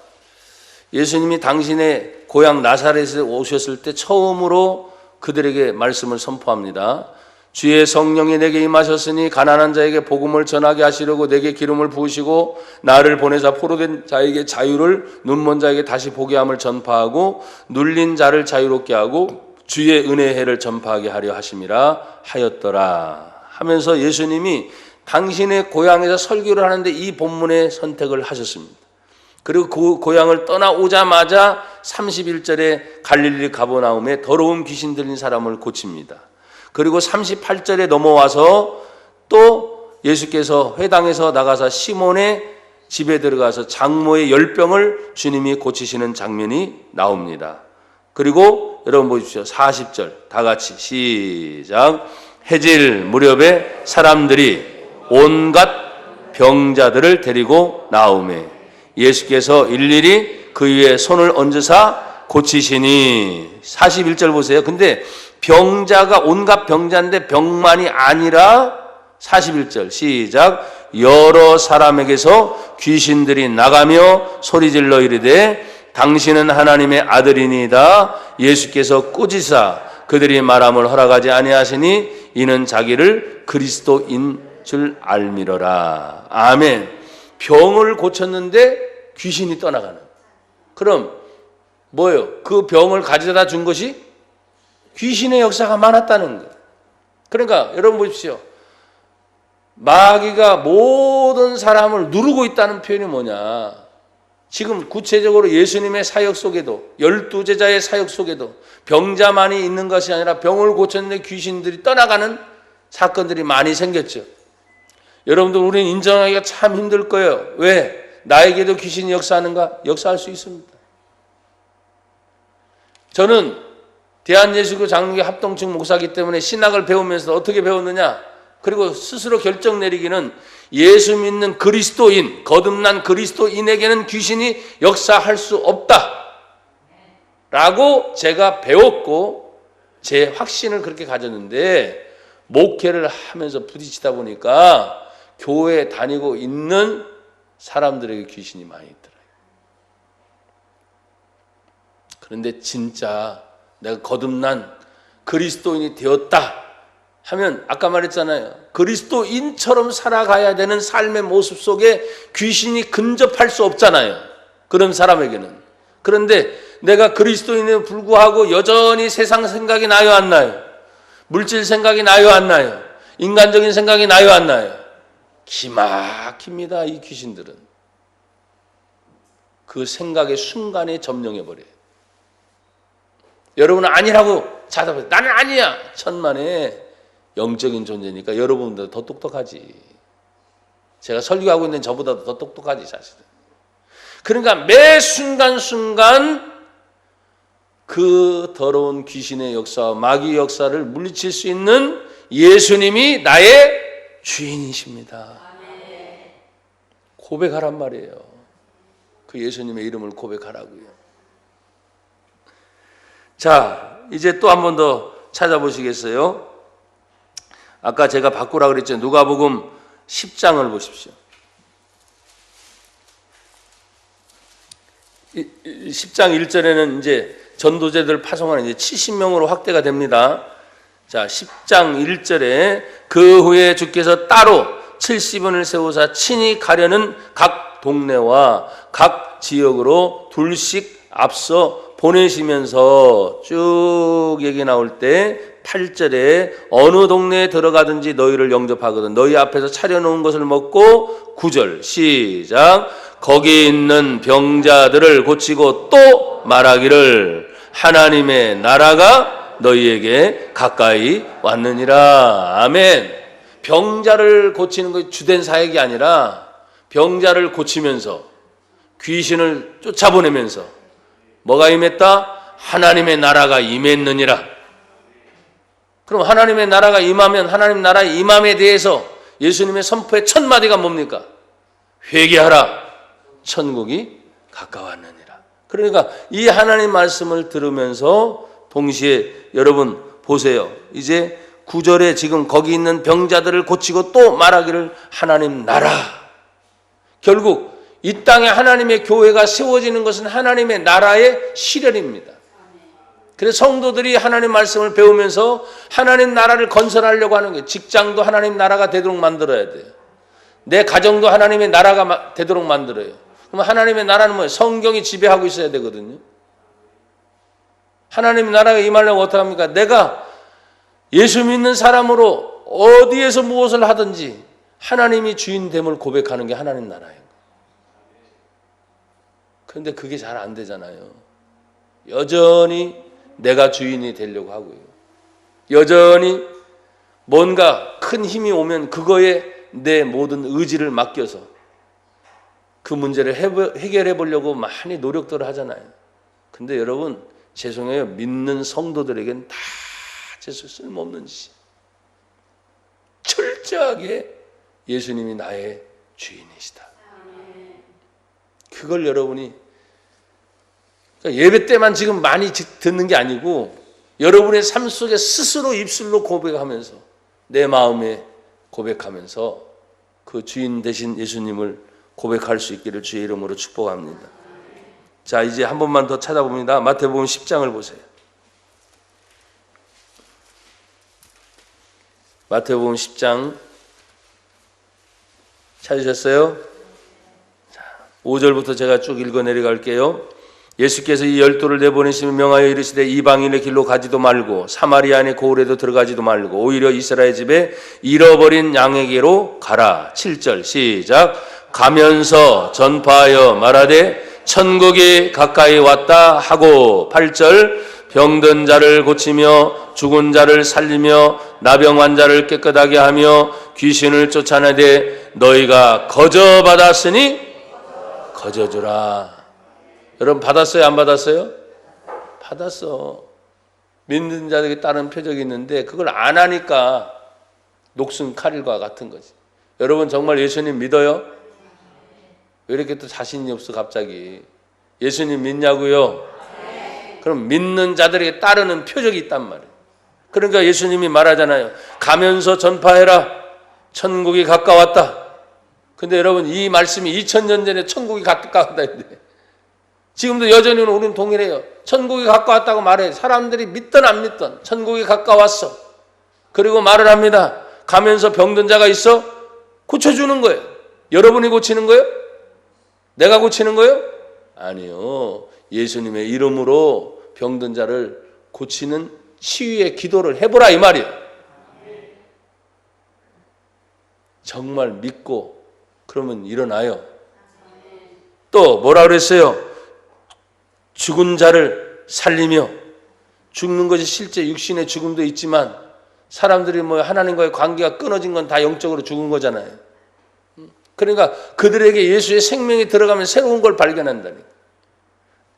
예수님이 당신의 고향 나사렛에 오셨을 때 처음으로 그들에게 말씀을 선포합니다. 주의 성령이 내게 임하셨으니 가난한 자에게 복음을 전하게 하시려고 내게 기름을 부으시고 나를 보내사 포로된 자에게 자유를, 눈먼 자에게 다시 보게 함을 전파하고 눌린 자를 자유롭게 하고 주의 은혜의 해를 전파하게 하려 하심이라 하였더라 하면서 예수님이 당신의 고향에서 설교를 하는데 이 본문의 선택을 하셨습니다. 그리고 그 고향을 떠나오자마자 31절에 갈릴리 가버나움에 더러운 귀신 들린 사람을 고칩니다. 그리고 38절에 넘어와서 또 예수께서 회당에서 나가서 시몬의 집에 들어가서 장모의 열병을 주님이 고치시는 장면이 나옵니다. 그리고 여러분 보십시오. 40절 다 같이 시작. 해질 무렵에 사람들이 온갖 병자들을 데리고 나오매 예수께서 일일이 그 위에 손을 얹으사 고치시니. 41절 보세요. 근데 병자가 온갖 병자인데 병만이 아니라 41절 시작. 여러 사람에게서 귀신들이 나가며 소리질러 이르되 당신은 하나님의 아들이니이다. 예수께서 꾸짖사 그들이 말함을 허락하지 아니하시니 이는 자기를 그리스도인 줄 알미러라. 아멘. 병을 고쳤는데 귀신이 떠나가는. 그럼 뭐예요? 그 병을 가져다 준 것이 귀신의 역사가 많았다는 거예요. 그러니까 여러분 보십시오. 마귀가 모든 사람을 누르고 있다는 표현이 뭐냐. 지금 구체적으로 예수님의 사역 속에도 12제자의 사역 속에도 병자만이 있는 것이 아니라 병을 고쳤는데 귀신들이 떠나가는 사건들이 많이 생겼죠. 여러분들 우리는 인정하기가 참 힘들 거예요. 왜? 나에게도 귀신이 역사하는가? 역사할 수 있습니다. 저는 대한예수교 장로교 합동측 목사이기 때문에 신학을 배우면서 어떻게 배웠느냐? 그리고 스스로 결정 내리기는 예수 믿는 그리스도인, 거듭난 그리스도인에게는 귀신이 역사할 수 없다 라고 제가 배웠고 제 확신을 그렇게 가졌는데 목회를 하면서 부딪히다 보니까 교회에 다니고 있는 사람들에게 귀신이 많이 있더라고요. 그런데 진짜 내가 거듭난 그리스도인이 되었다 하면 아까 말했잖아요. 그리스도인처럼 살아가야 되는 삶의 모습 속에 귀신이 근접할 수 없잖아요. 그런 사람에게는. 그런데 내가 그리스도인에 불구하고 여전히 세상 생각이 나요 안 나요? 물질 생각이 나요 안 나요? 인간적인 생각이 나요 안 나요? 기막힙니다. 이 귀신들은. 그 생각의 순간에 점령해버려요. 여러분은 아니라고 찾아봐요. 나는 아니야. 천만에 영적인 존재니까 여러분보다 더 똑똑하지. 제가 설교하고 있는 저보다도 더 똑똑하지 사실은. 그러니까 매 순간순간 그 더러운 귀신의 역사와 마귀의 역사를 물리칠 수 있는 예수님이 나의 주인이십니다. 고백하란 말이에요. 그 예수님의 이름을 고백하라고요. 자, 이제 또 한 번 더 찾아보시겠어요? 아까 제가 바꾸라고 그랬죠. 누가복음 10장을 보십시오. 10장 1절에는 이제 전도제들 파송하는 이제 70명으로 확대가 됩니다. 자, 10장 1절에 그 후에 주께서 따로 70원을 세우사 친히 가려는 각 동네와 각 지역으로 둘씩 앞서 보내시면서 쭉 얘기 나올 때 8절에 어느 동네에 들어가든지 너희를 영접하거든 너희 앞에서 차려놓은 것을 먹고 9절 시작 거기 있는 병자들을 고치고 또 말하기를 하나님의 나라가 너희에게 가까이 왔느니라. 아멘. 병자를 고치는 것이 주된 사역이 아니라 병자를 고치면서 귀신을 쫓아보내면서 뭐가 임했다? 하나님의 나라가 임했느니라. 그럼 하나님의 나라가 임하면 하나님 나라의 임함에 대해서 예수님의 선포의 첫 마디가 뭡니까? 회개하라, 천국이 가까웠느니라. 그러니까 이 하나님 말씀을 들으면서 동시에 여러분 보세요. 이제 9절에 지금 거기 있는 병자들을 고치고 또 말하기를 하나님 나라. 결국 이 땅에 하나님의 교회가 세워지는 것은 하나님의 나라의 실현입니다. 그래서 성도들이 하나님 말씀을 배우면서 하나님 나라를 건설하려고 하는 거예요. 직장도 하나님 나라가 되도록 만들어야 돼요. 내 가정도 하나님의 나라가 되도록 만들어요. 그럼 하나님의 나라는 뭐예요? 성경이 지배하고 있어야 되거든요. 하나님의 나라가 임하려면 어떻게 합니까? 내가 예수 믿는 사람으로 어디에서 무엇을 하든지 하나님이 주인됨을 고백하는 게 하나님 나라예요. 그런데 그게 잘 안 되잖아요. 여전히 내가 주인이 되려고 하고요. 여전히 뭔가 큰 힘이 오면 그거에 내 모든 의지를 맡겨서 그 문제를 해결해 보려고 많이 노력들을 하잖아요. 근데 여러분 죄송해요. 믿는 성도들에겐 다 쓸모없는 짓이에요. 철저하게 예수님이 나의 주인이시다. 그걸 여러분이 그러니까 예배 때만 지금 많이 듣는 게 아니고 여러분의 삶 속에 스스로 입술로 고백하면서 내 마음에 고백하면서 그 주인 되신 예수님을 고백할 수 있기를 주의 이름으로 축복합니다. 자, 이제 한 번만 더 찾아봅니다. 마태복음 10장을 보세요. 마태복음 10장 찾으셨어요? 자, 5절부터 제가 쭉 읽어 내려갈게요. 예수께서 이 12를 내보내시며 명하여 이르시되 이방인의 길로 가지도 말고 사마리아 안의 고을에도 들어가지도 말고 오히려 이스라엘 집에 잃어버린 양에게로 가라. 7절 시작. 가면서 전파하여 말하되 천국이 가까이 왔다 하고 8절 병든 자를 고치며 죽은 자를 살리며 나병 환자를 깨끗하게 하며 귀신을 쫓아내되 너희가 거저 받았으니 거저 주라. 여러분 받았어요? 안 받았어요? 받았어. 믿는 자들에게 따른 표적이 있는데 그걸 안 하니까 녹슨 칼과 같은 거지. 여러분 정말 예수님 믿어요? 왜 이렇게 또 자신이 없어 갑자기? 예수님 믿냐고요? 그럼 믿는 자들에게 따르는 표적이 있단 말이에요. 그러니까 예수님이 말하잖아요. 가면서 전파해라. 천국이 가까웠다. 근데 여러분 이 말씀이 2000년 전에 천국이 가까웠다 했는데 지금도 여전히 우리는 동일해요. 천국이 가까웠다고 말해요. 사람들이 믿든 안 믿든 천국이 가까웠어. 그리고 말을 합니다. 가면서 병든 자가 있어? 고쳐주는 거예요. 여러분이 고치는 거예요? 내가 고치는 거예요? 아니요. 예수님의 이름으로 병든 자를 고치는 치유의 기도를 해보라 이 말이에요. 정말 믿고 그러면 일어나요. 또 뭐라 그랬어요? 죽은 자를 살리며 죽는 것이 실제 육신의 죽음도 있지만 사람들이 뭐 하나님과의 관계가 끊어진 건 다 영적으로 죽은 거잖아요. 그러니까 그들에게 예수의 생명이 들어가면 새로운 걸 발견한다니.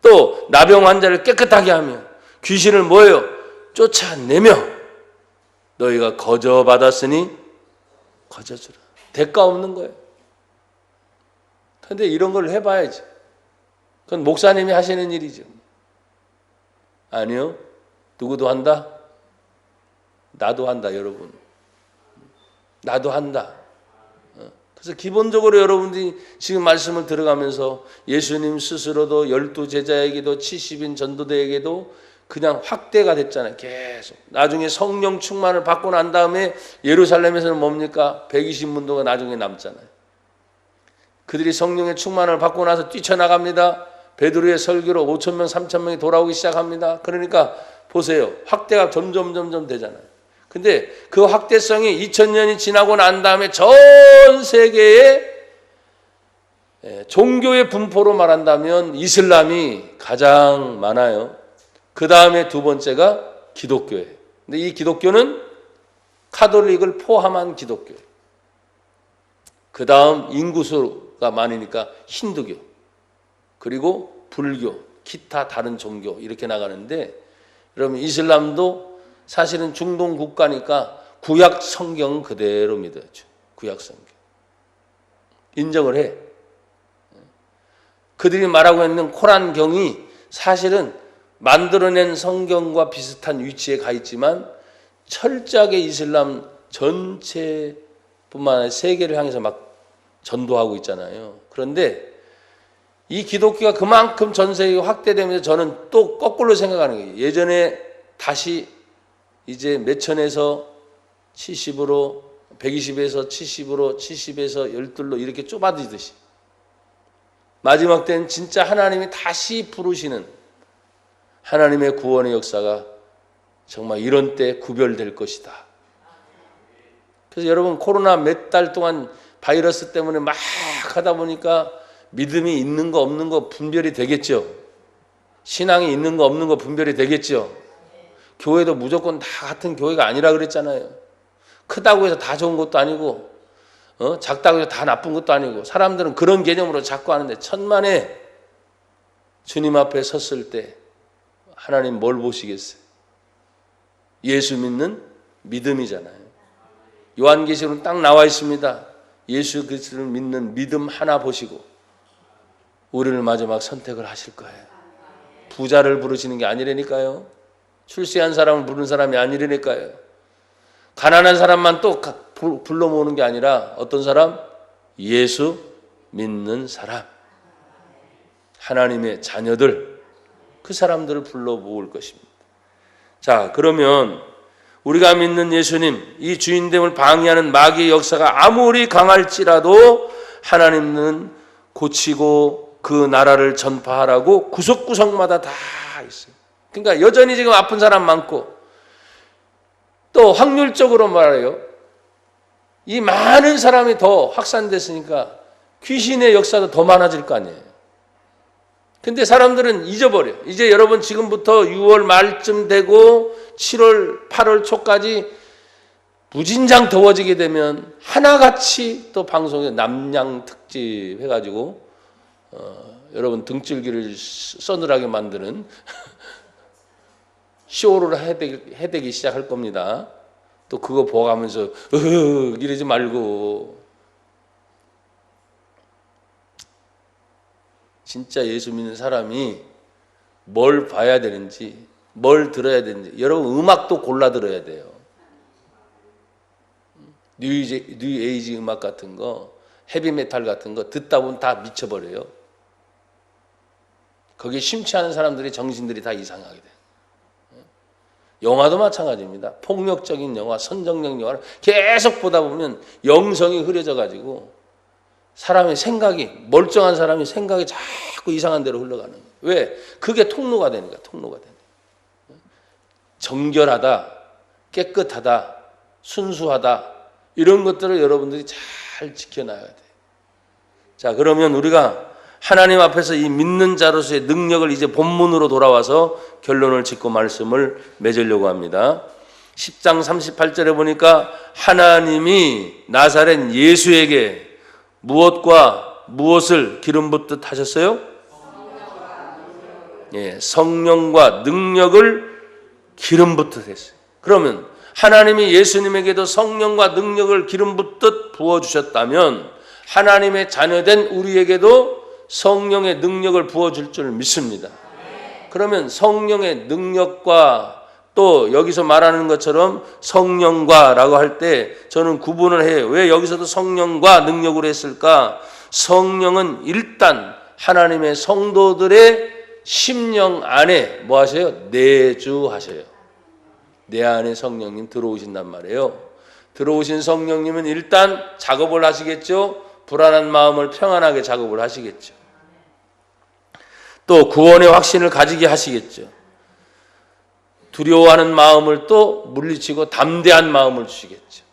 또 나병 환자를 깨끗하게 하며 귀신을 뭐예요? 쫓아내며 너희가 거저 받았으니 거저 주라. 대가 없는 거예요. 그런데 이런 걸 해봐야지. 그건 목사님이 하시는 일이죠. 아니요. 누구도 한다? 나도 한다, 여러분. 나도 한다. 그래서 기본적으로 여러분들이 지금 말씀을 들어가면서 예수님 스스로도 12제자에게도 70인 전도대에게도 그냥 확대가 됐잖아요. 계속. 나중에 성령 충만을 받고 난 다음에 예루살렘에서는 뭡니까? 120문도가 나중에 남잖아요. 그들이 성령의 충만을 받고 나서 뛰쳐나갑니다. 베드로의 설교로 5,000명, 3,000명이 돌아오기 시작합니다. 그러니까 보세요. 확대가 점점 되잖아요. 근데 그 확대성이 2000년이 지나고 난 다음에 전 세계의 종교의 분포로 말한다면 이슬람이 가장 많아요. 그 다음에 두 번째가 기독교예요. 근데 이 기독교는 카톨릭을 포함한 기독교예요. 그 다음 인구수가 많으니까 힌두교, 그리고 불교, 기타 다른 종교 이렇게 나가는데 여러분 이슬람도 사실은 중동 국가니까 구약 성경 그대로 믿어야죠. 구약 성경. 인정을 해. 그들이 말하고 있는 코란경이 사실은 만들어낸 성경과 비슷한 위치에 가 있지만 철저하게 이슬람 전체뿐만 아니라 세계를 향해서 막 전도하고 있잖아요. 그런데 이 기독교가 그만큼 전 세계에 확대되면서 저는 또 거꾸로 생각하는 거예요. 예전에 다시 이제 몇천에서 70으로 120에서 70으로 70에서 12로 이렇게 좁아지듯이 마지막 때는 진짜 하나님이 다시 부르시는 하나님의 구원의 역사가 정말 이런 때 구별될 것이다. 그래서 여러분 코로나 몇 달 동안 바이러스 때문에 막 하다 보니까 믿음이 있는 거 없는 거 분별이 되겠죠. 신앙이 있는 거 없는 거 분별이 되겠죠. 교회도 무조건 다 같은 교회가 아니라 그랬잖아요. 크다고 해서 다 좋은 것도 아니고 작다고 해서 다 나쁜 것도 아니고 사람들은 그런 개념으로 자꾸 하는데 천만에 주님 앞에 섰을 때 하나님 뭘 보시겠어요? 예수 믿는 믿음이잖아요. 요한계시록은 딱 나와 있습니다. 예수 그리스도를 믿는 믿음 하나 보시고 우리를 마지막 선택을 하실 거예요. 부자를 부르시는 게 아니라니까요. 출세한 사람을 부르는 사람이 아니라니까요. 가난한 사람만 또 불러 모으는 게 아니라 어떤 사람? 예수 믿는 사람. 하나님의 자녀들. 그 사람들을 불러 모을 것입니다. 자, 그러면 우리가 믿는 예수님, 이 주인됨을 방해하는 마귀의 역사가 아무리 강할지라도 하나님은 고치고 그 나라를 전파하라고 구석구석마다 다 있어요. 그러니까 여전히 지금 아픈 사람 많고 또 확률적으로 말해요. 이 많은 사람이 더 확산됐으니까 귀신의 역사도 더 많아질 거 아니에요. 근데 사람들은 잊어버려. 이제 여러분 지금부터 6월 말쯤 되고 7월, 8월 초까지 무진장 더워지게 되면 하나같이 또 방송에 남양 특집 해가지고 여러분 등줄기를 서늘하게 만드는 쇼를 해대기 시작할 겁니다. 또 그거 보고가면서 이러지 말고 진짜 예수 믿는 사람이 뭘 봐야 되는지 뭘 들어야 되는지 여러분 음악도 골라 들어야 돼요. 뉴에이지 음악 같은 거 헤비메탈 같은 거 듣다 보면 다 미쳐버려요. 거기에 심취하는 사람들이 정신들이 다 이상하게 돼요. 영화도 마찬가지입니다. 폭력적인 영화, 선정적 영화를 계속 보다 보면 영성이 흐려져 가지고 사람의 생각이 멀쩡한 사람이 생각이 자꾸 이상한 데로 흘러가는 거예요. 왜? 그게 통로가 되니까 통로가 되니까. 정결하다, 깨끗하다, 순수하다 이런 것들을 여러분들이 잘 지켜놔야 돼요. 자, 그러면 우리가 하나님 앞에서 이 믿는 자로서의 능력을 이제 본문으로 돌아와서 결론을 짓고 말씀을 맺으려고 합니다. 10장 38절에 보니까 하나님이 나사렛 예수에게 무엇과 무엇을 기름 붓듯 하셨어요? 예, 성령과 능력을 기름 붓듯 했어요. 그러면 하나님이 예수님에게도 성령과 능력을 기름 붓듯 부어주셨다면 하나님의 자녀된 우리에게도 성령의 능력을 부어줄 줄 믿습니다. 그러면 성령의 능력과 또 여기서 말하는 것처럼 성령과라고 할 때 저는 구분을 해요. 왜 여기서도 성령과 능력으로 했을까? 성령은 일단 하나님의 성도들의 심령 안에 뭐 하세요? 내주하셔요. 내 안에 성령님 들어오신단 말이에요. 들어오신 성령님은 일단 작업을 하시겠죠. 불안한 마음을 평안하게 작업을 하시겠죠. 또 구원의 확신을 가지게 하시겠죠. 두려워하는 마음을 또 물리치고 담대한 마음을 주시겠죠.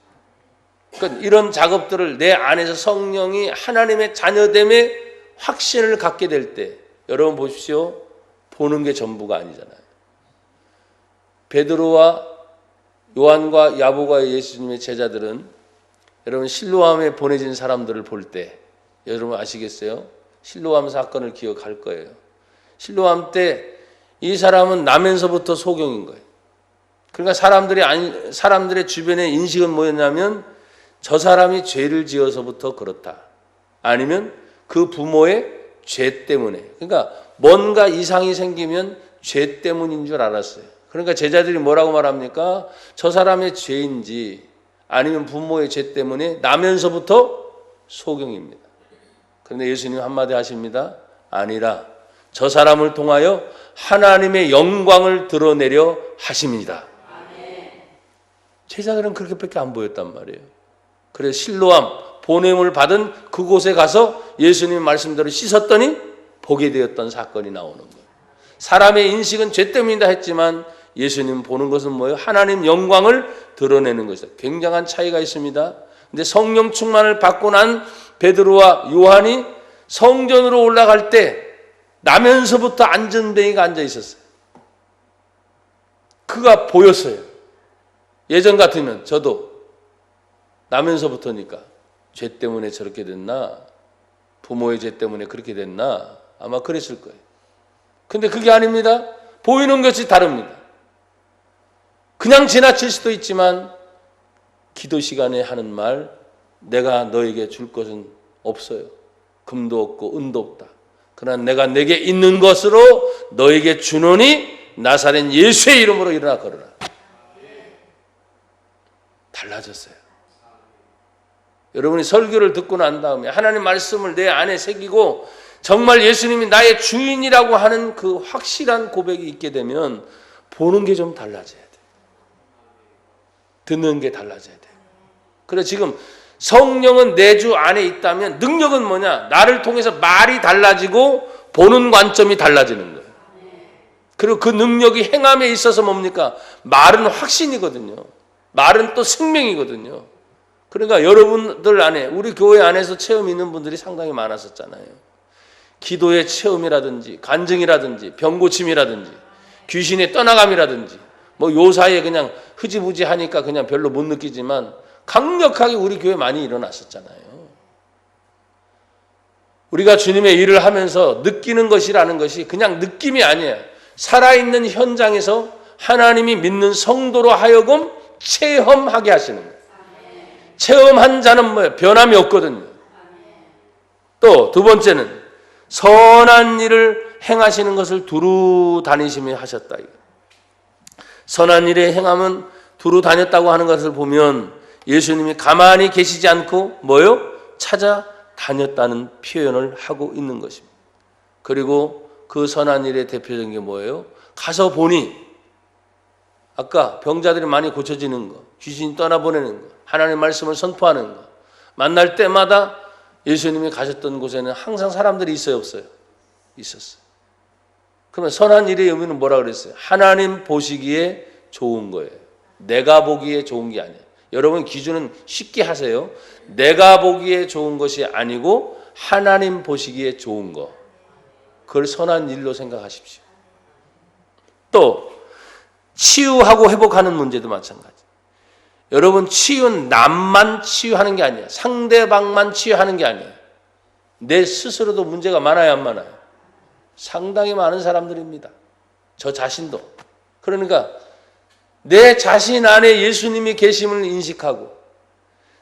그러니까 이런 작업들을 내 안에서 성령이 하나님의 자녀됨의 확신을 갖게 될 때 여러분 보십시오. 보는 게 전부가 아니잖아요. 베드로와 요한과 야고보와 예수님의 제자들은 여러분 실로암에 보내진 사람들을 볼 때 여러분 아시겠어요? 실로암 사건을 기억할 거예요. 실로암 때 이 사람은 나면서부터 소경인 거예요. 그러니까 사람들의 주변의 인식은 뭐였냐면 저 사람이 죄를 지어서부터 그렇다. 아니면 그 부모의 죄 때문에. 그러니까 뭔가 이상이 생기면 죄 때문인 줄 알았어요. 그러니까 제자들이 뭐라고 말합니까? 저 사람의 죄인지 아니면 부모의 죄 때문에 나면서부터 소경입니다. 그런데 예수님 한마디 하십니다. 아니라 저 사람을 통하여 하나님의 영광을 드러내려 하십니다. 제자들은 그렇게밖에 안 보였단 말이에요. 그래서 실로암 보냄을 받은 그곳에 가서 예수님 말씀대로 씻었더니 보게 되었던 사건이 나오는 거예요. 사람의 인식은 죄 때문이다 했지만 예수님 보는 것은 뭐예요? 하나님 영광을 드러내는 것이다. 굉장한 차이가 있습니다. 근데 성령 충만을 받고 난 베드로와 요한이 성전으로 올라갈 때 나면서부터 안전뱅이가 앉아 있었어요. 그가 보였어요. 예전 같으면 저도 나면서부터니까 죄 때문에 저렇게 됐나? 부모의 죄 때문에 그렇게 됐나? 아마 그랬을 거예요. 근데 그게 아닙니다. 보이는 것이 다릅니다. 그냥 지나칠 수도 있지만 기도 시간에 하는 말, 내가 너에게 줄 것은 없어요. 금도 없고 은도 없다. 그러나 내가 내게 있는 것으로 너에게 주노니 나사렛 예수의 이름으로 일어나 걸어라. 달라졌어요. 여러분이 설교를 듣고 난 다음에 하나님 말씀을 내 안에 새기고 정말 예수님이 나의 주인이라고 하는 그 확실한 고백이 있게 되면 보는 게 좀 달라져야 돼요. 듣는 게 달라져야 돼요. 그래서 지금 성령은 내 주 안에 있다면 능력은 뭐냐? 나를 통해서 말이 달라지고 보는 관점이 달라지는 거예요. 그리고 그 능력이 행함에 있어서 뭡니까? 말은 확신이거든요. 말은 또 생명이거든요. 그러니까 여러분들 안에, 우리 교회 안에서 체험 있는 분들이 상당히 많았었잖아요. 기도의 체험이라든지 간증이라든지 병고침이라든지 귀신의 떠나감이라든지 뭐 요 사이에 그냥 흐지부지 하니까 그냥 별로 못 느끼지만 강력하게 우리 교회 많이 일어났었잖아요. 우리가 주님의 일을 하면서 느끼는 것이라는 것이 그냥 느낌이 아니에요. 살아있는 현장에서 하나님이 믿는 성도로 하여금 체험하게 하시는 거예요. 체험한 자는 뭐예요? 변함이 없거든요. 또 두 번째는 선한 일을 행하시는 것을 두루 다니시며 하셨다. 선한 일의 행함은 두루 다녔다고 하는 것을 보면 예수님이 가만히 계시지 않고 뭐요? 찾아다녔다는 표현을 하고 있는 것입니다. 그리고 그 선한 일의 대표적인 게 뭐예요? 가서 보니 아까 병자들이 많이 고쳐지는 거, 귀신이 떠나보내는 거, 하나님의 말씀을 선포하는 거, 만날 때마다 예수님이 가셨던 곳에는 항상 사람들이 있어요, 없어요? 있었어요. 그러면 선한 일의 의미는 뭐라 그랬어요? 하나님 보시기에 좋은 거예요. 내가 보기에 좋은 게 아니에요. 여러분 기준은 쉽게 하세요. 내가 보기에 좋은 것이 아니고 하나님 보시기에 좋은 거. 그걸 선한 일로 생각하십시오. 또 치유하고 회복하는 문제도 마찬가지. 여러분 치유는 남만 치유하는 게 아니에요. 상대방만 치유하는 게 아니에요. 내 스스로도 문제가 많아요, 안 많아요? 상당히 많은 사람들입니다. 저 자신도. 그러니까 내 자신 안에 예수님이 계심을 인식하고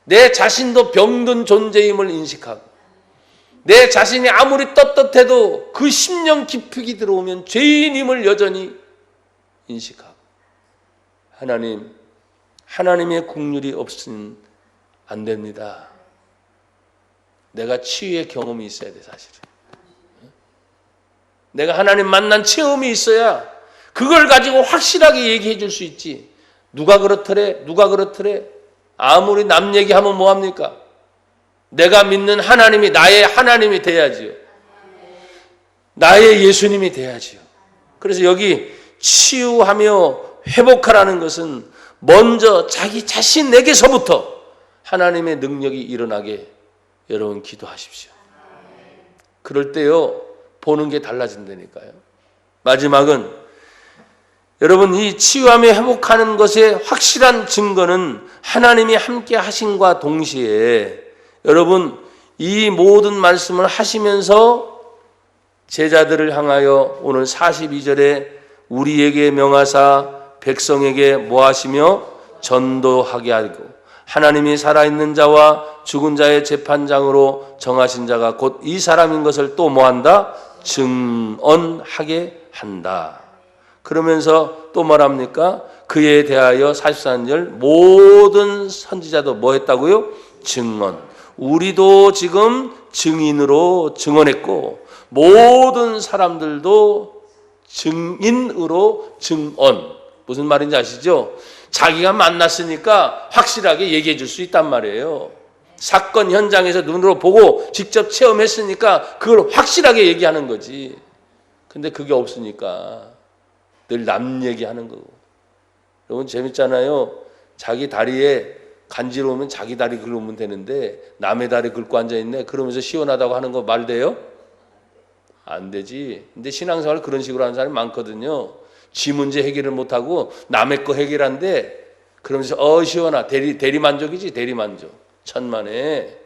내 자신도 병든 존재임을 인식하고 내 자신이 아무리 떳떳해도 그 심령 깊이 들어오면 죄인임을 여전히 인식하고 하나님의 긍휼이 없으면 안 됩니다. 내가 치유의 경험이 있어야 돼, 사실은. 내가 하나님 만난 체험이 있어야 그걸 가지고 확실하게 얘기해 줄 수 있지. 누가 그렇더래? 아무리 남 얘기하면 뭐합니까? 내가 믿는 하나님이 나의 하나님이 돼야지요. 나의 예수님이 돼야지요. 그래서 여기 치유하며 회복하라는 것은 먼저 자기 자신에게서부터 하나님의 능력이 일어나게 여러분 기도하십시오. 그럴 때요 보는 게 달라진다니까요. 마지막은 여러분 이 치유하며 회복하는 것의 확실한 증거는 하나님이 함께 하심과 동시에 여러분 이 모든 말씀을 하시면서 제자들을 향하여 오늘 42절에 우리에게 명하사 백성에게 뭐 하시며 전도하게 하고 하나님이 살아있는 자와 죽은 자의 재판장으로 정하신 자가 곧 이 사람인 것을 또 뭐 한다? 증언하게 한다. 그러면서 또 말합니까? 그에 대하여 44절 모든 선지자도 뭐 했다고요? 증언. 우리도 지금 증인으로 증언했고 모든 사람들도 증인으로 증언. 무슨 말인지 아시죠? 자기가 만났으니까 확실하게 얘기해 줄 수 있단 말이에요. 사건 현장에서 눈으로 보고 직접 체험했으니까 그걸 확실하게 얘기하는 거지. 근데 그게 없으니까 늘 남 얘기하는 거고. 여러분 재밌잖아요. 자기 다리에 간지러우면 자기 다리 긁으면 되는데 남의 다리 긁고 앉아있네. 그러면서 시원하다고 하는 거 말 돼요? 안 되지. 근데 신앙생활 그런 식으로 하는 사람이 많거든요. 지 문제 해결을 못하고 남의 거 해결한데 그러면서 시원하. 대리만족이지 대리만족. 천만에.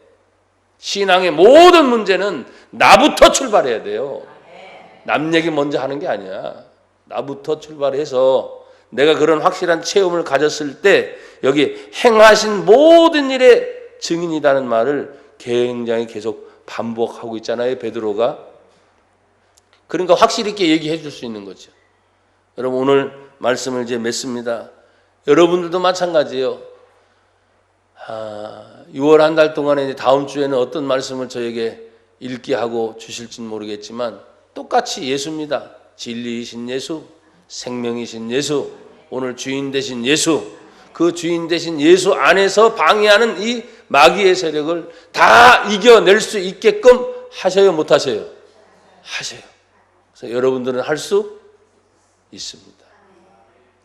신앙의 모든 문제는 나부터 출발해야 돼요. 남 얘기 먼저 하는 게 아니야. 나부터 출발해서 내가 그런 확실한 체험을 가졌을 때 여기 행하신 모든 일의 증인이라는 말을 굉장히 계속 반복하고 있잖아요. 베드로가. 그러니까 확실히 있게 얘기해 줄 수 있는 거죠. 여러분 오늘 말씀을 이제 맺습니다. 여러분들도 마찬가지예요. 6월 한 달 동안에 이제 다음 주에는 어떤 말씀을 저에게 읽게 하고 주실지는 모르겠지만 똑같이 예수입니다. 진리이신 예수, 생명이신 예수, 오늘 주인 되신 예수, 그 주인 되신 예수 안에서 방해하는 이 마귀의 세력을 다 이겨낼 수 있게끔 하셔요, 못 하셔요? 하셔요. 그래서 여러분들은 할 수 있습니다.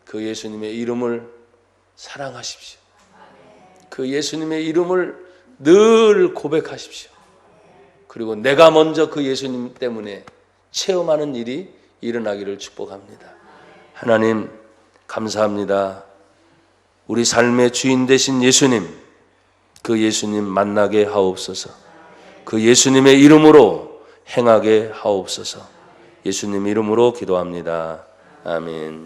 그 예수님의 이름을 사랑하십시오. 그 예수님의 이름을 늘 고백하십시오. 그리고 내가 먼저 그 예수님 때문에 체험하는 일이 일어나기를 축복합니다. 하나님 감사합니다. 우리 삶의 주인 되신 예수님, 그 예수님 만나게 하옵소서. 그 예수님의 이름으로 행하게 하옵소서. 예수님 이름으로 기도합니다. 아멘.